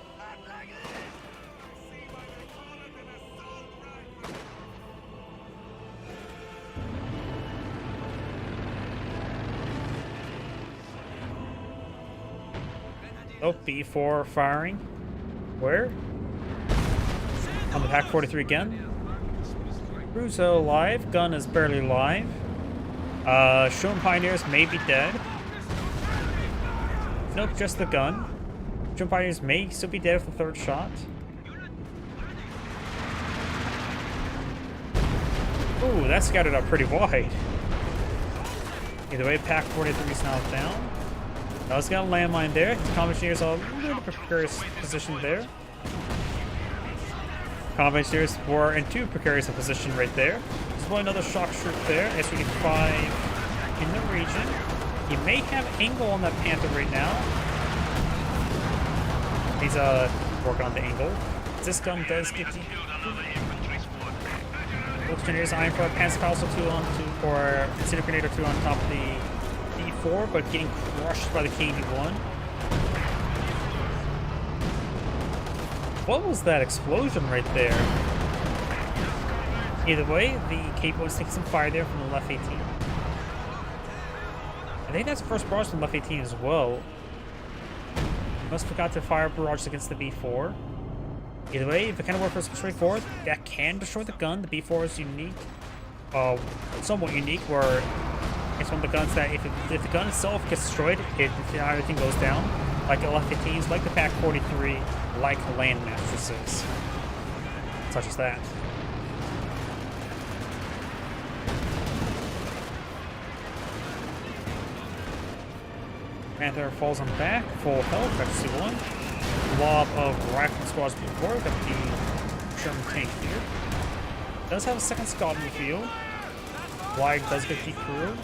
Oh, B4 firing. Where? On the Pack 43 again. Cruzo live. Gun is barely live. Sherman Pioneers may be dead. Nope, just the gun. Sherman Pioneers may still be dead with the third shot. Ooh, that scattered out pretty wide. Either way, Pack 43 is now down. He's got a landmine there. His combat engineers are a little precarious position there. Combat engineers were in too precarious a position right there. There's one another shock troop there. SVD-5 in the region. He may have angle on that Panther right now. He's working on the angle. This gun does get the engineers eyeing for a Panzer also 2 on 2 or Incendiary Grenadier 2 on top of the D4, but getting crushed by the KV-1. What was that explosion right there? Either way, the KV-1 is taking some fire there from the left 18. I think that's the first barrage from left 18 as well. Must forgot to fire barrages against the B4. Either way, if it kind of works straightforward, that can destroy the gun. The B4 is unique, somewhat unique, where it's one of the guns that if the gun itself gets destroyed, everything goes down. Like the L-15s, like the Pack 43, like land mattresses, such as that. Panther falls on back, full health, that's C1. Lob of rifle squads before, got the Sherman tank here. Does have a second squad in the field. Wide does get the crew.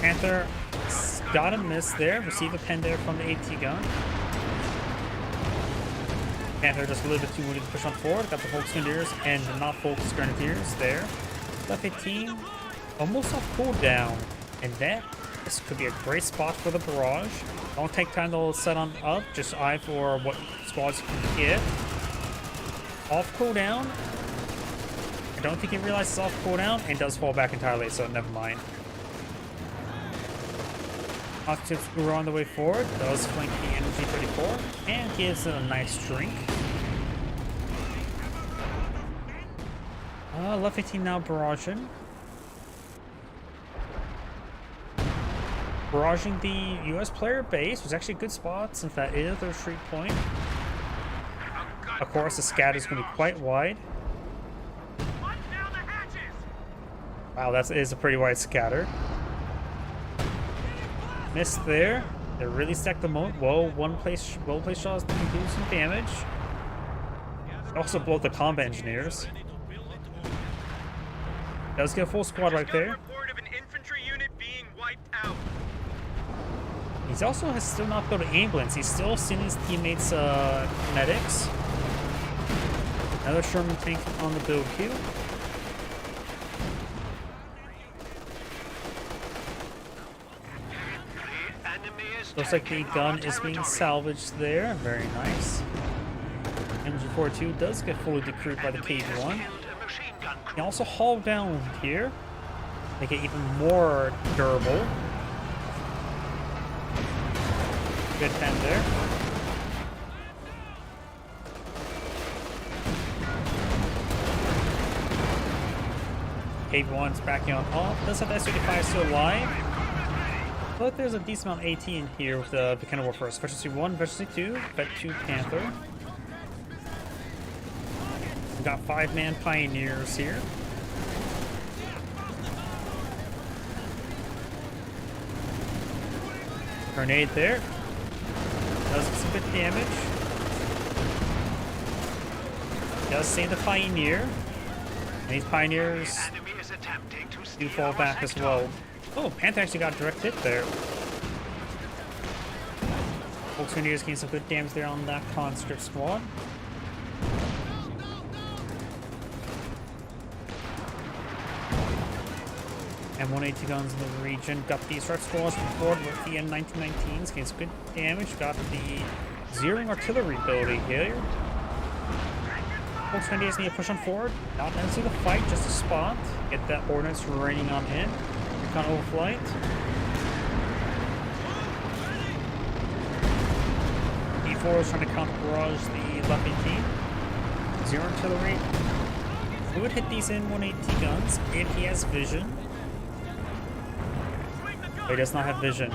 Panther got a miss there, receive a pen there from the AT gun. Panther just a little bit too wounded to push on forward, got the Volksgrenadiers and the not Volks Grenadiers there. Left 15, almost off cooldown, and this could be a great spot for the barrage. Don't take time to set on up, just eye for what squads can get. Off cooldown. I don't think he realizes it's off cooldown and does fall back entirely, so never mind. Oxygen Screw on the way forward, does flank the Energy 34, and gives it a nice drink. Left 15 now barraging. Barraging the US player base was actually a good spot since that is their retreat point. Of course, the scatter is going to be quite wide. Wow, that is a pretty wide scatter. Missed there. They really stacked the moat. Whoa, well-placed shots can do some damage. Also blow the combat engineers. Does get a full squad right there. He's also has still not built an ambulance. He's still seen his teammates' medics. Another Sherman tank on the build queue. Looks like the gun is being salvaged there. Very nice. MG42 does get fully decrewed by the KV-1. He also hauled down here. Make it even more durable. Good 10 there. KV-1's backing on off. Does have the S-35 still alive. But there's a decent amount of AT in here with the kind of warfare. Efficiency 1, Efficiency 2, Vet 2 Panther. We've got 5-man Pioneers here. Grenade there. Does some good damage. Does save the Pioneer. And these Pioneers do fall back as well. Oh, Panther actually got a direct hit there. Volksgrenadiers getting some good damage there on that conscript squad. And 180 guns in the region. Got the strike squads forward with the M1919s. Getting some good damage. Got the zeroing artillery ability here. Folks Grenadiers need to push on forward. Not necessarily the fight, just a spot. Get that ordnance raining on in. Recon overflight. E4 is trying to counter barrage the left 18. Zero artillery. We would hit these in 180 guns if he has vision. But he does not have vision.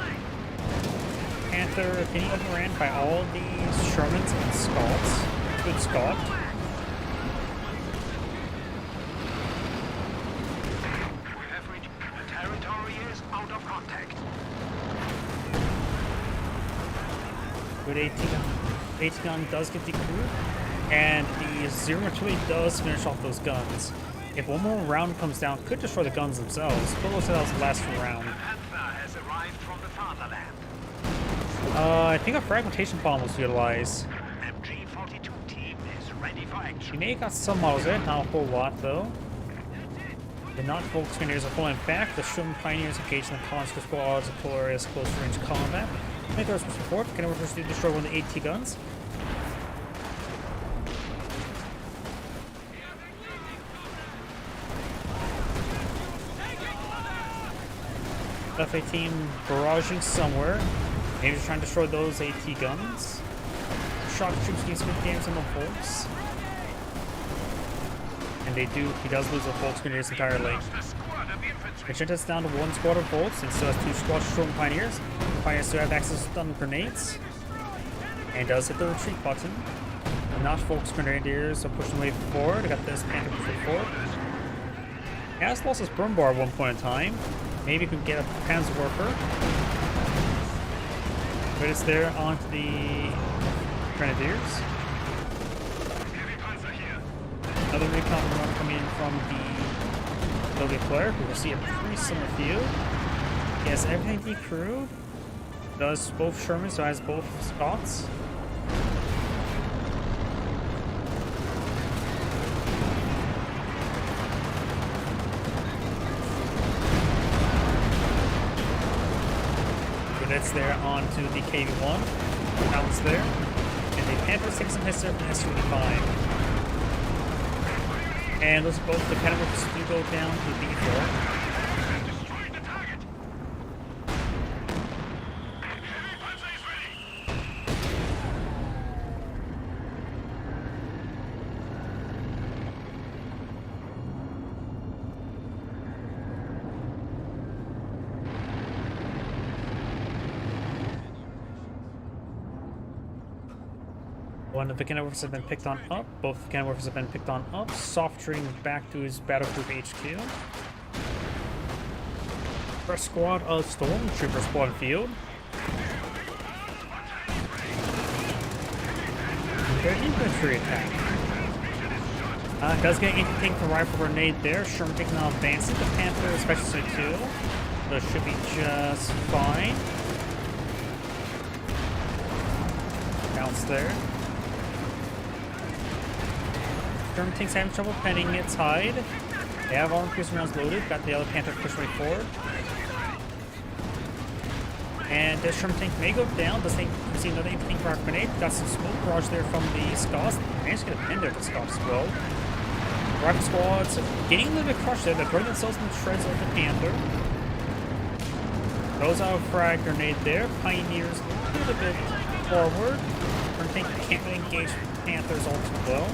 Panther getting overran by all these Shermans and Scouts. Good Scout. We have reached the territory is out of contact. Good 80 gun does get decrewed. And the zero artillery does finish off those guns. If one more round comes down, could destroy the guns themselves. But looks like that was the last round. Panther has arrived from the fatherland. I think a fragmentation bomb was utilized. MG42 team is ready for He action. may have got some models there, not a whole lot though. The non-Volk Grenadiers are pulling back. The Sherman Pioneers engaged in the Conscript squads of Polaris close range combat. I think there was support. Can we first destroy one of the AT guns? F-18 barraging somewhere. Maybe just trying to destroy those AT guns. Shock troops getting some good damage on the Volks. And he does lose the Volks Grenadiers entirely. Magenta's down to one squad of Volks and still has two squads of Storm Pioneers. Pioneers still have access to stun grenades. And does hit the retreat button. Not Volks Grenadiers are pushing way forward. I got this Panther pushing forward. He has lost his burn bar at one point in time. Maybe we can get a Panzerwerfer. But it's there onto the Grenadiers. Another recon run coming in from the Soviet player. We will see a pretty similar field. He has everything decrewed. Does both Shermans, so has both Scots. That's there onto the KV-1. Now it's there. And the Panthers take some hits there from the S-25. And those both the Panthers do go down to the B4. One of the Kenworths have been picked on up. Both the Kenworths have been picked on up. Softring back to his Battlegroup HQ. First squad of Stormtrooper spawn field. Their infantry attack. Does get anything from rifle grenade there. Sherman taking on advancing. The Panther Special Suit 2. Those should be just fine. Bounce there. German tanks having trouble penning its hide. They have armor piercing rounds loaded. Got the other Panther push way forward. And this Sherman tank may go down. Does think we see another infantry fire grenade. Got some smoke barrage there from the Scots. Managed to get a pin there to Scots as well. Rifle squads getting a little bit crushed there. They're burning themselves in the shreds of the Panther. Goes out a frag grenade there. Pioneers a little bit forward. Sherman tank can't really engage Panthers all too well.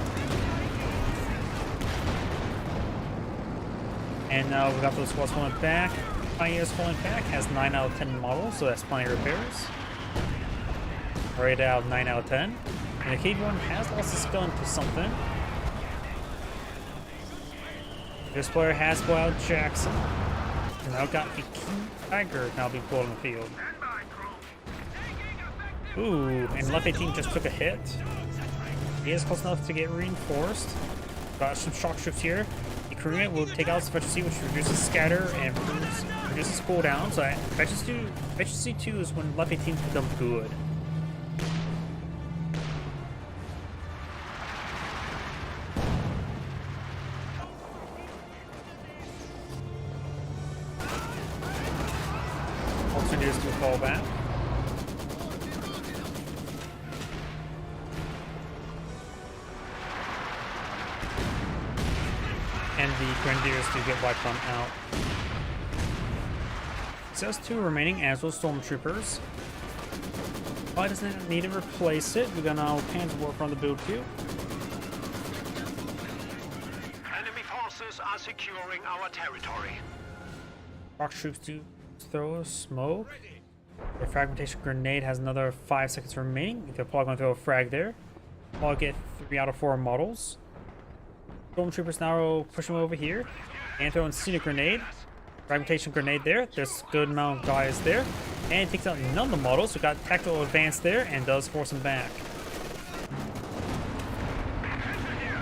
And now we got those squads pulling back. Pioneers pulling back, has 9 out of 10 models, so that's plenty of repairs. Right out 9 out of 10. And the KV-1 has lost his gun to something. This player has pulled out Jackson. And now got the King Tiger now being pulled on the field. Ooh, and left 18 just took a hit. He is close enough to get reinforced. Got some shock troops here. Crewmate will take out Special C, which reduces scatter and reduces cooldown. So Special C 2 is when left 18 become good. fall back. And the Grenadiers do get wiped on out. So there's 2 remaining as well Stormtroopers. Probably doesn't need to replace it. We're gonna Panzer Warfare on the build too. Enemy forces are securing our territory. Rock troops do throw a smoke. The fragmentation grenade has another 5 seconds remaining. They're probably gonna throw a frag there. I'll get 3 out of 4 models. Stormtroopers now pushing over here. And throwing scenic grenade. Fragmentation grenade there. There's a good amount of guys there. And it takes out none of the models. We got tactical advance there and does force them back.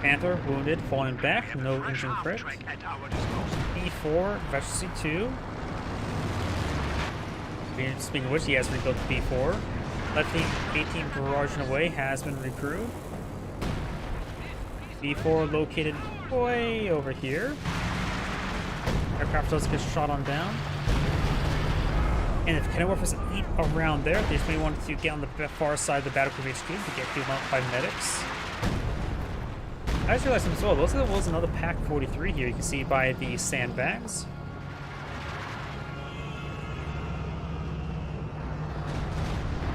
Panther wounded, falling back. No engine crit. B4 versus C2. Speaking of which, he has rebuilt the B4. Left 18 barraging away has been recrewed. B4 located way over here. Aircraft does get shot on down. And if Kenny Warfare doesn't eat around there, they just may want to get on the far side of the Battle Crew HQ to get killed out by medics. I just realized as well, there was another Pack 43 here, you can see by the sandbags.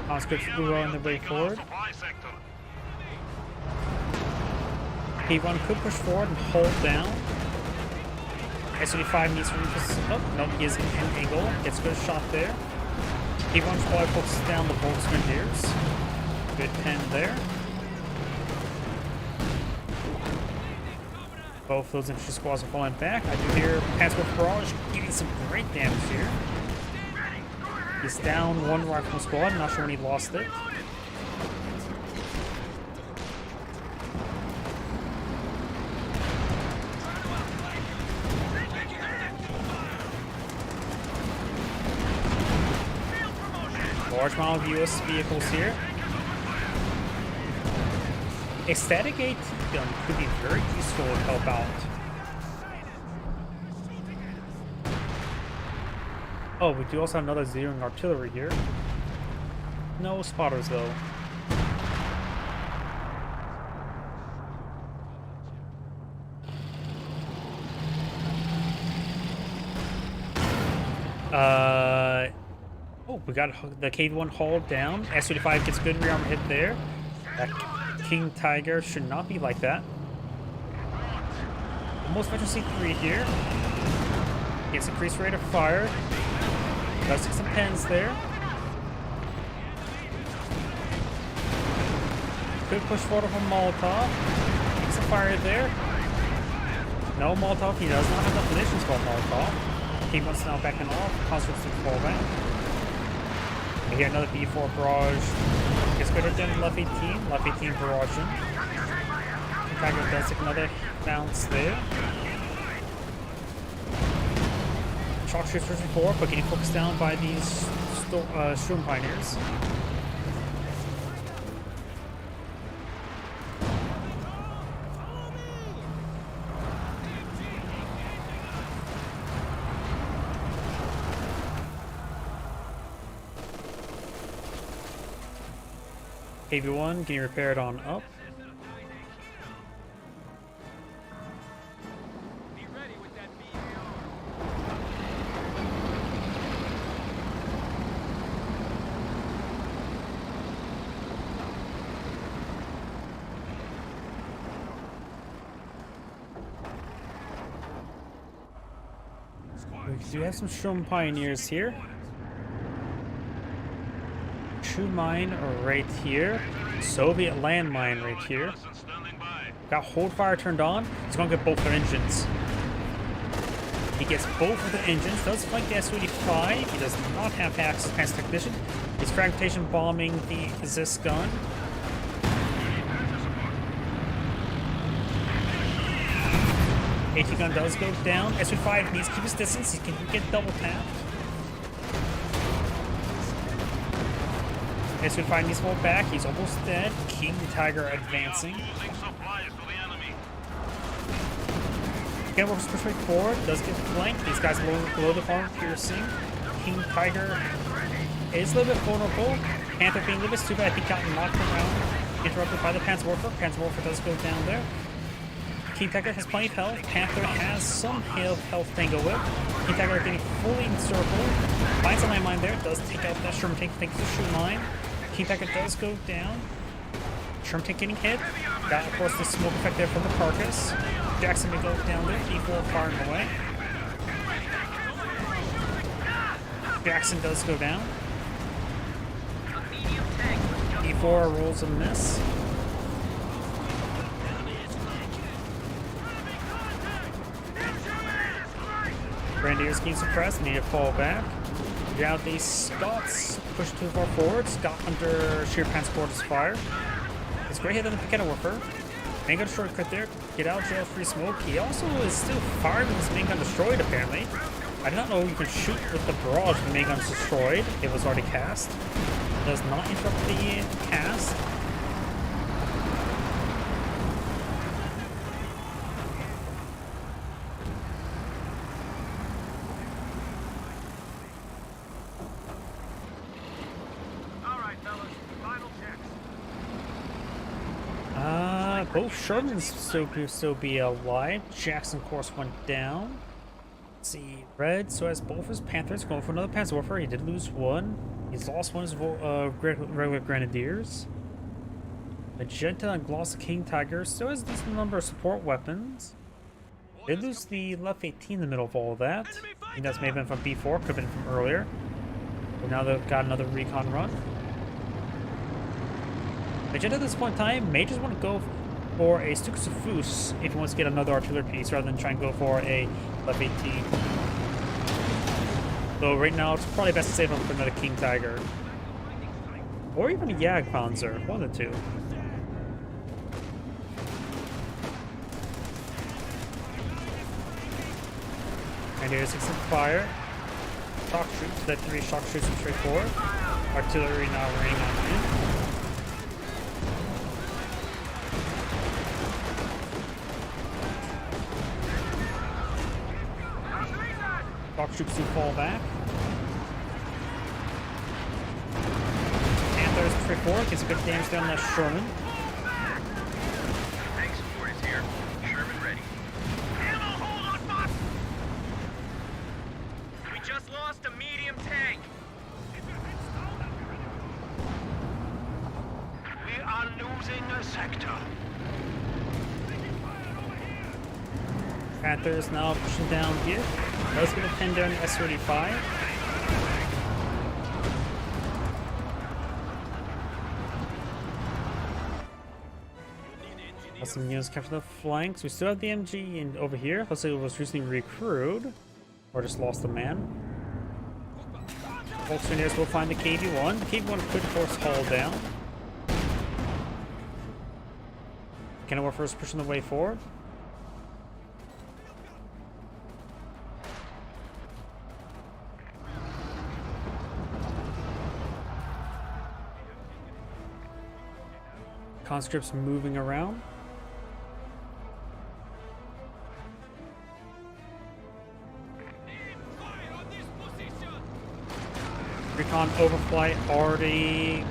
Conscripts are on the way forward. P1 could push forward and hold down. S-35 needs to reposition. Oh, no, he is in an angle. Gets a good shot there. P1's probably focuses down the Volks Grenadiers. Good pen there. Both of those infantry squads are falling back. I do hear Panzer Barrage getting some great damage here. He's down 1 rifle squad. Not sure when he lost it. Large amount of US vehicles here. A static AT gun could be very useful to help out. Oh, we do also have another zeroing artillery here. No spotters though. Oh, we got the KV-1 hauled down. S-35 gets a good rear armor hit there. That King Tiger should not be like that. Almost Veteran C3 here. Gets increased rate of fire. Does take some pens there. Could push forward from Molotov. Takes some fire there. No Molotov. He does not have enough munitions for a Molotov. KV-1's now backing off. Conscripts to fall back. We get another B4 barrage. Gets better than left 18. Left 18 barraging. Tiger does take another bounce there. Shock troops pushing forward, but getting focused down by these Storm Pioneers. KV-1 getting repaired on up. Be ready with that We do have some Storm Pioneers here. True mine right here. Soviet landmine right here. Got hold fire turned on. He's gonna get both their engines. He gets both of the engines. Does flank the S-35. He does not have pass technician. He's fragmentation bombing the Zis gun. AT gun does go down. S-35 needs to keep his distance. He can get double tapped. S-35 needs to hold back. He's almost dead. King Tiger advancing. Again, works push right forward. Does get flanked. These guys below the farm piercing. King Tiger is a little bit vulnerable. Panther being a little bit stupid. I think got knocked around, interrupted by the Panzerwerfer. Panzerwerfer does go down there. King Tiger has plenty of health. Panther has some health tango whip. King Tiger getting fully encircled. Finds a landmine there. Does take out that Sherman tank. Thanks to shoot mine. King Tiger does go down. Sherman tank getting hit. Got, of course, the smoke effect there from the carcass. Jackson may go down there. D4 firing away. Jackson does go down. D4 rolls a miss. Grenadiers getting suppressed, need to fall back. Now the Scots push too far forward. Scott under Sheer Panzer's fire. It's great hit on the Panzerwerfer. Main gun destroyed right there. Get out, jail, free smoke. He also is still fired with his main gun destroyed apparently. I did not know you could shoot with the barrage when the main gun's destroyed. It was already cast. Does not interrupt the cast. Both Shermans still be alive. Jackson, of course, went down. Let's see, Red, so has both his Panthers going for another Panzerwerfer. He did lose one. He's lost one of his regular Grenadiers. Magenta and Gloss King Tiger still has a decent number of support weapons. Did lose the left 18 in the middle of all of that. I think that's may have been from B4, could have been from earlier. But now they've got another recon run. Magenta at this point in time may just want to go for a Stukes of Foos if he wants to get another artillery piece rather than try and go for a left 18. So right now it's probably best to save him for another King Tiger. Or even a Jagdpanzer, one of the two. And here's 6 in fire. Shock troops, that 3 shock troops from straight forward. Artillery now raining on in. Shock troops do fall back. Panthers straight forward, gets a good damage down that Sherman. Tank support is here. Sherman ready. Ammo, hold on, boss! We just lost a medium tank. We are losing a sector. Panthers now pushing down here. That's going to pin down the S-35. Some units capture the flanks. We still have the MG in over here. Looks like it was recently recruited. Or just lost a man. Volkswagens will find the KV-1. The KV-1 could force haul down. Kenilworth is pushing the way forward. Conscripts moving around. Recon overflight already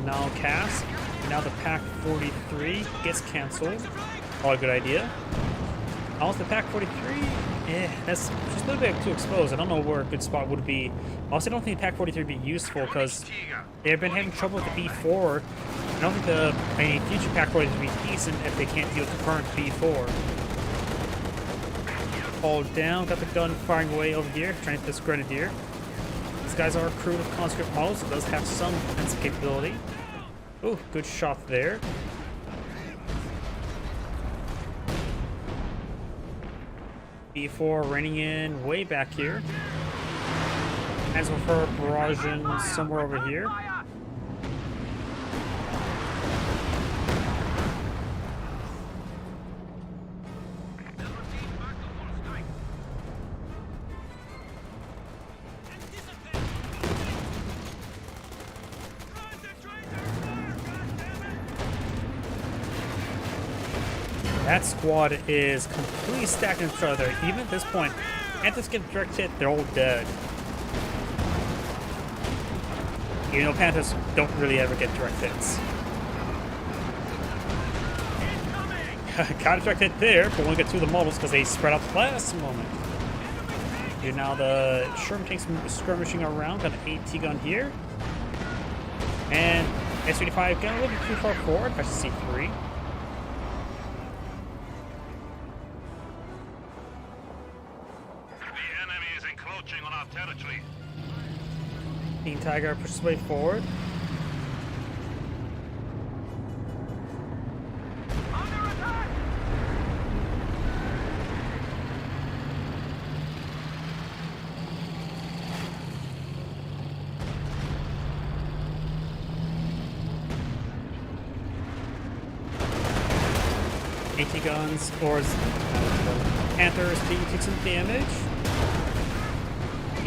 now cast. And now the Pack 43 gets cancelled. Probably a good idea. Also, the Pack 43, that's just a little bit too exposed. I don't know where a good spot would be. Also, I don't think the Pack 43 would be useful because they've been having trouble with the B4. I don't think any future Pack 43 would be decent if they can't deal with the current B4. Hold down, got the gun firing away over here, trying to hit this Grenadier. These guys are a crew of conscript models, so it does have some defensive capability. Ooh, good shot there. B4 raining in way back here. As with her barraging somewhere over here. That squad is completely stacked in each other. Even at this point, Panthers get direct hit, they're all dead. Even though Panthers don't really ever get direct hits. Got a direct hit there, but won't get to the models because they spread out the last moment. Here now the Sherman tanks skirmishing around, got an AT gun here. And S-35 getting a little bit too far forward, versus C3. The enemy is encroaching on our territory. King Tiger pushes way forward. Under attack! AT guns, or Panthers take some damage.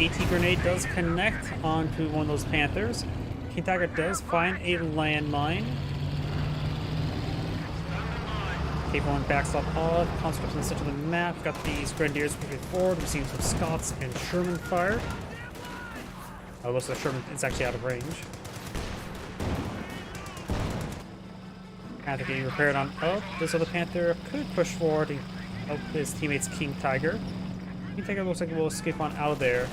AT grenade does connect onto one of those Panthers. King Tiger does find a landmine. K1 backs up off. Conscripts in the center of the map. We've got these Grenadiers moving forward. We've seen some Scots and Sherman fire. Oh, looks like Sherman is actually out of range. Panther getting repaired on up. This other Panther could push forward and help his teammates King Tiger. King Tiger looks like we'll escape on out of there.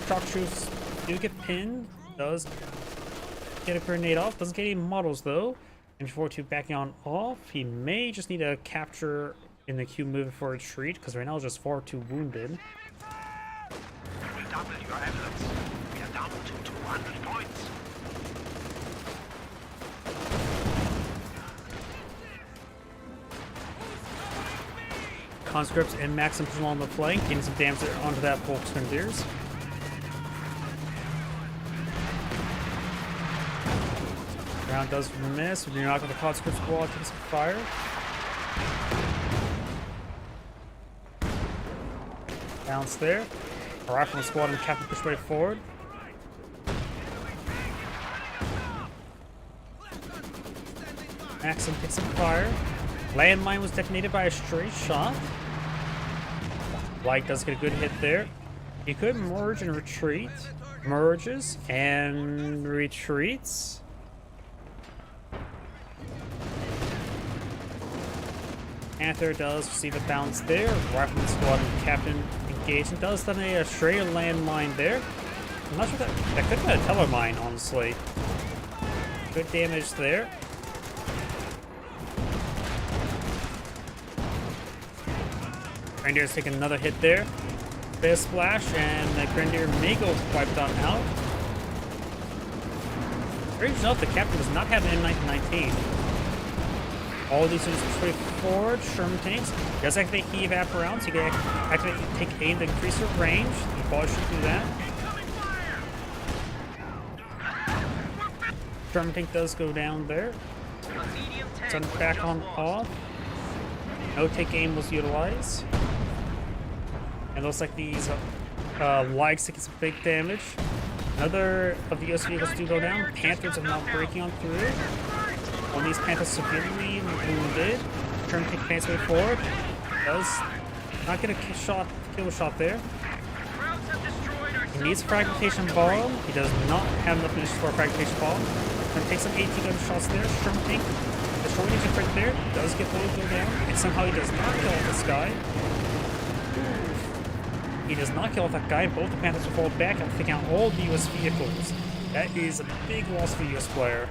Shock troops do get pinned. Does get a grenade off. Doesn't get any models though. M42 backing on off. He may just need a capture in the queue moving for retreat because right now he's just far too wounded. We'll double your evidence. We are down to 200 points. Conscripts and Maxim pushing along the flank, getting some damage onto that Volk's Grenadiers. Round does miss. We're not going to Conscript squad taking some fire. Bounce there. A rifle squad and Captain push way forward. Maxim takes some fire. Landmine was detonated by a stray shot. Light does get a good hit there. He could merge and retreat. Merges and retreats. Panther does receive a bounce there. Rifleman squad and Captain engaged and does detonate a stray landmine there. I'm not sure that could have been a telemine, honestly. Good damage there. Grenadiers taking another hit there. Bit of splash, and the Grenadier may go wiped on out. Strange enough, the Captain does not have an M1919. All of these units push forward. Sherman tanks. Does activate heave evac rounds. You can activate take aim to increase your range. You probably should do that. Sherman tank does go down there. Send it back on off. No take aim was utilized. And looks like these Likes taking some big damage. Another of the US vehicles do go down. Panthers are now breaking on through. One of these Panthers severely wounded. Trying to take Pants way forward. Does not get a kill shot there. He needs a fragmentation bomb. He does not have enough munitions for a fragmentation bomb. Gonna take some AT gun shots there. Sherman tank. The short agent right there does get the go down. And somehow he does not kill this guy. He does not kill that guy. Both the Panthers will fall back and take out all the US vehicles. That is a big loss for the US player.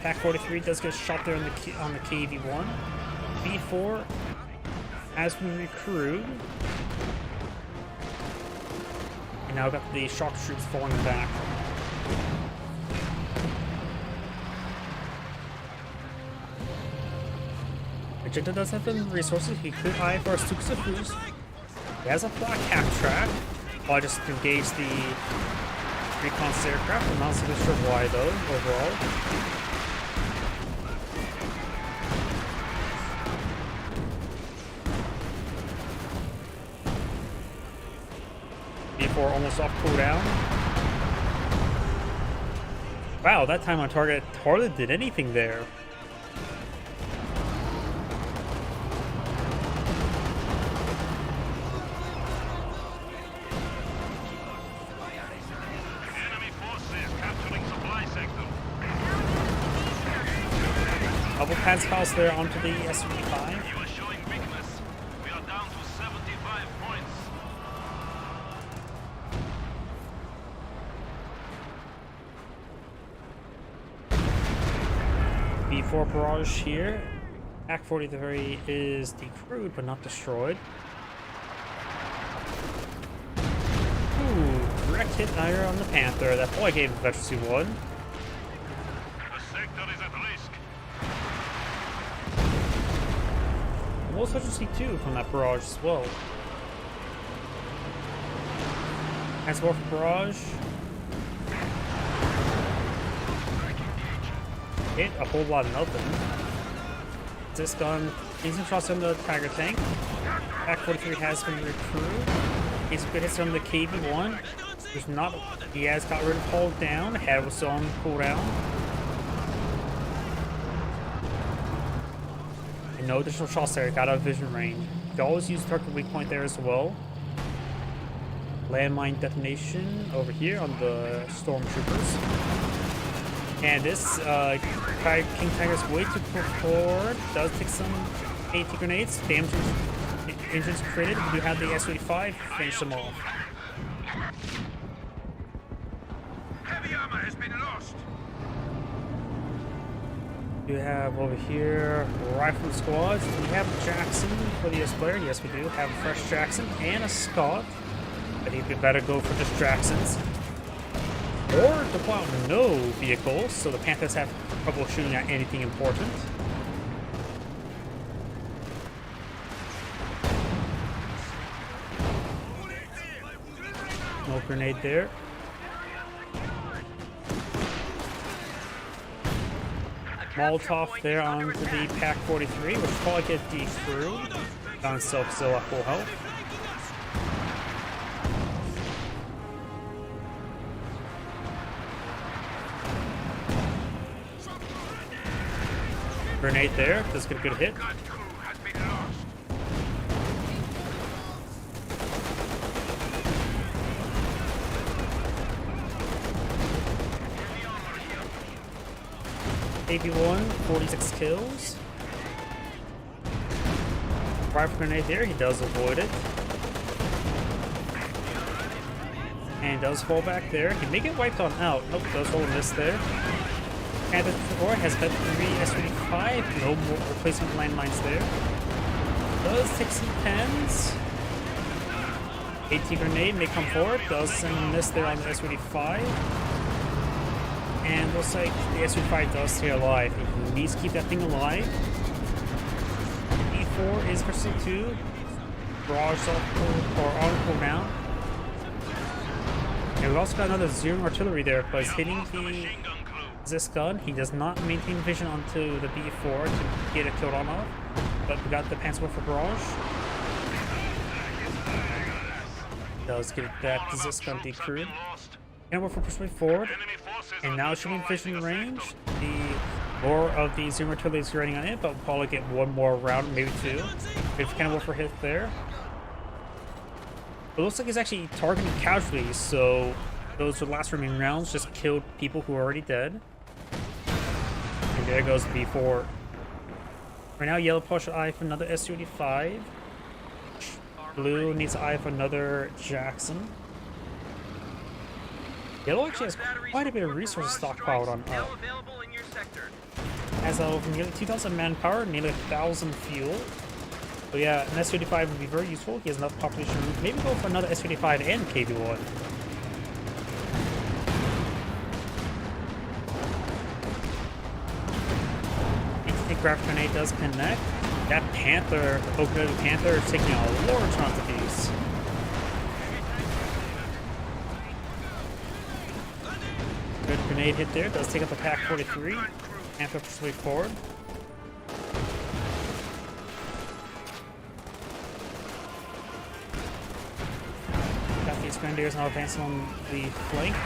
Pack 43 does get shot there on the KV-1. B4 has been recruited. And now got the shock troops falling back. Magenta does have the resources. He could eye for a Stukes of Foos. He has a black half track. I'll just engage the reconnaissance aircraft. I'm not so sure why though, overall. B4 almost off cooldown. Wow, that time on target hardly did anything there. Enemy forces capturing supply Double pass falls there onto the S-25. You are showing weakness. We are down to 75 points. B4 barrage here. Pak-43 is decrewed but not destroyed. Ooh, direct hit fire on the Panther. That boy gave Veteran 1. The sector is at risk. Almost Veteran 2 from that barrage as well. That's more for barrage. Hit a whole lot of nothing. This gun instant shots on the Tiger tank. Pak-43 has been recruited. He's good hits on the KV-1. There's not. He has got rid of hold down. Head was still on cooldown. And no additional shots there. Got out of vision range. You can always use target weak point there as well. Landmine detonation over here on the stormtroopers. And this King Tiger's way too forward. Does take some AT grenades. Damage engines critted. We do have the S-35 finish them off. Heavy armor has been lost. You have over here rifle squads. Do we have Jackson for the US player? Yes, we do. Have a fresh Jackson and a Scott. I think we better go for just Jacksons. Or deploy out no vehicles, so the Panthers have trouble shooting at anything important. No grenade there. Molotov there onto the Pak-43, which will probably get defrewed. Gun itself still at full health. Grenade there, does get a good hit. That crew has been lost. AP1, 46 kills. Rifle grenade there, he does avoid it. And does fall back there. He may get wiped on out. Nope, does hold a miss there. And the 4 has got 3 S-35, no more replacement landmines there. Does take some pens. AT grenade may come forward, does send a miss there on the S-35. And looks like the S-35 does stay alive. He needs to keep that thing alive. E4 is pursuit 2. Barrage off or on cooldown. And we've also got another Zero artillery there, but he's hitting the this gun. He does not maintain vision onto the B4 to get a kill on off, but we got the Panzer for barrage. Does get that this gun decrewed. And we're for persuade forward. And now shooting vision range. The more of the Zero artillery is running on it, but we'll probably get one more round, maybe 2. If Cannonball for hit there. It looks like he's actually targeting casualties, so those are the last remaining rounds just killed people who are already dead. And there goes B4. Right now, yellow push eye for another S-35. Blue needs an eye for another Jackson. Yellow actually has quite a bit of resources stockpiled on up. Has over nearly 2,000 manpower, nearly 1,000 fuel. So yeah, an S-35 would be very useful. He has enough population. Maybe go for another S-35 and KV-1. Anti-craft grenade does connect. That Panther, Oak Panther, is taking a large amount of these. Good grenade hit there. Does take up the Pak-43. Panther persuade forward. Got these Grenadiers now advancing on the flank.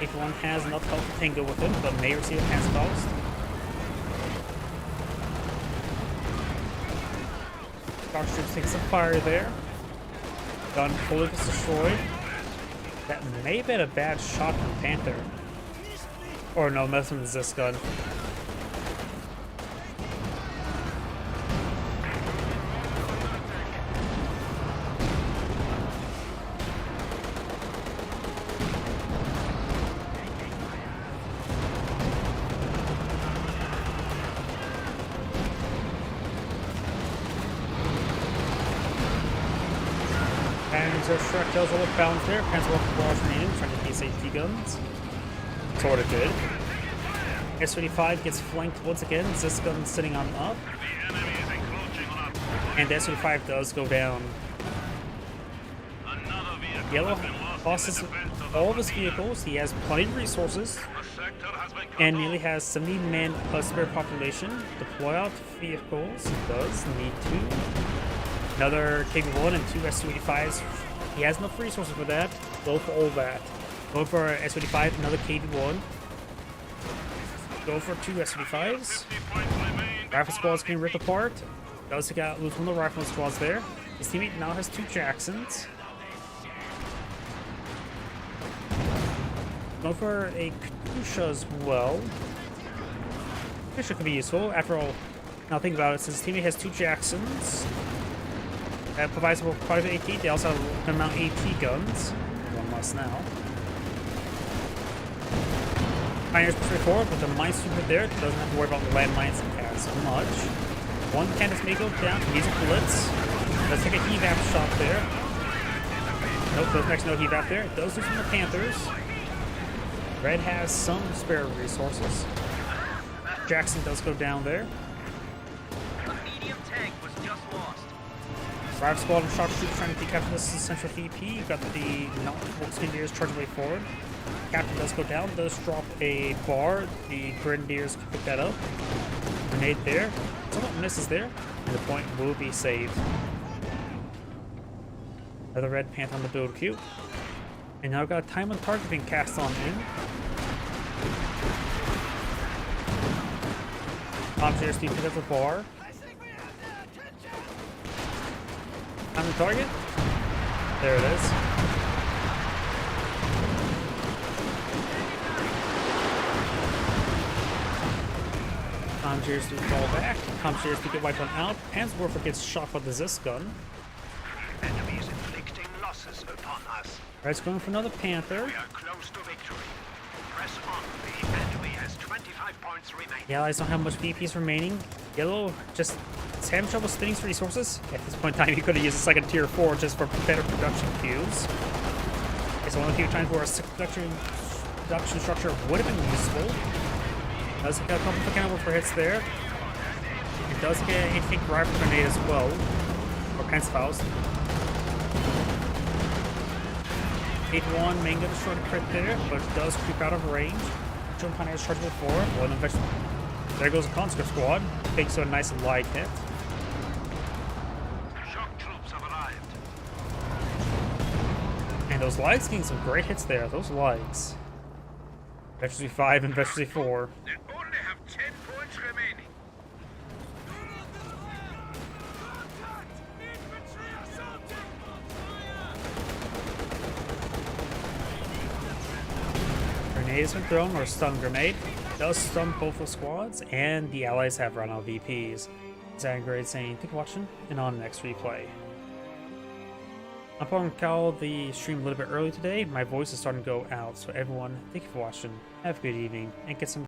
If one has enough health to tango with him, but may receive a pass cost. Dark Troops taking some fire there. Gun fully gets destroyed. That may have been a bad shot from Panther. Or no, messing with this gun. Panzer Shrek kills all the balance there. Panzer Wolf Barrage remaining, trying to case AT guns. Sort of good. S-35 gets flanked once again. This gun sitting on up. The enemy is encroaching on our... And the S-35 does go down. Another vehicle Yellow has been lost in losses the defense of the all of his frontier. vehicles. He has plenty of resources. The sector has been cut And off. nearly has 70 men plus spare population. Deploy out vehicles. He does need to. Another KV-1 and 2 S-35s. He has enough resources for that. Go for all that. Go for S-35, another KV-1. Go for 2 S-35s. 50 points remain Rifle before squad's our getting ripped defeat. apart. Does got lose one of the rifle squads there. His teammate now has 2 Jacksons. Go for a Katusha as well. Katusha could be useful. After all, now think about it, since his teammate has 2 Jacksons, that provides for quite a bit of AT. They also have a amount of AT guns. One less now. Pioneer's straightforward with the minesweeper there. Doesn't have to worry about the landmines as much. One Candace may go down. He's a blitz. Let's take a evap shot there. Nope, there's actually no evap there. It does lose from the Panthers. Red has some spare resources. Jackson does go down there. A medium tank was just lost. Rival squad and sharpshooters trying to decapture this central VP. You've got the Grenadiers charging way forward. Captain does go down, does drop a bar. The Grenadiers can pick that up. Grenade there. Someone misses there. And the point will be saved. Another red panther on the build queue. And now I've got time on target being cast on in. Officers do pick up the bar. Time on target. There it is. Comcheers do fall back. Comcheers do get wiped on out. Panzerwerfer gets shot with the Zis gun. Enemy is inflicting losses upon us. Red's going for another Panther. We are close to victory. Press on. The enemy has 25 points remaining. The Allies don't have much VPs remaining. Yellow just is having trouble spinning his resources. At this point in time, he could have used a second tier 4 just for better production queues. It's one of the few times where a production structure would have been useful. Does get a couple of cannibal for hits there. It does get a think rifle grenade as well. Or Panzerfaust. 8-1 may get a short crit there, but it does creep out of range. John Pioneer is chargeable for one of there goes a conscript squad. Takes a nice light hit. Shock troops have arrived. And those lights getting some great hits there. Those lights. Veteran 5 and Veteran 4. They only have 10 points remaining. Grenade has been thrown, or stun grenade. Does stun both of squads, and the Allies have run out VPs. Zangrade saying, thank you for watching, and on next replay. I'm probably gonna call the stream a little bit early today. My voice is starting to go out, so everyone, thank you for watching. Have a good evening, and get some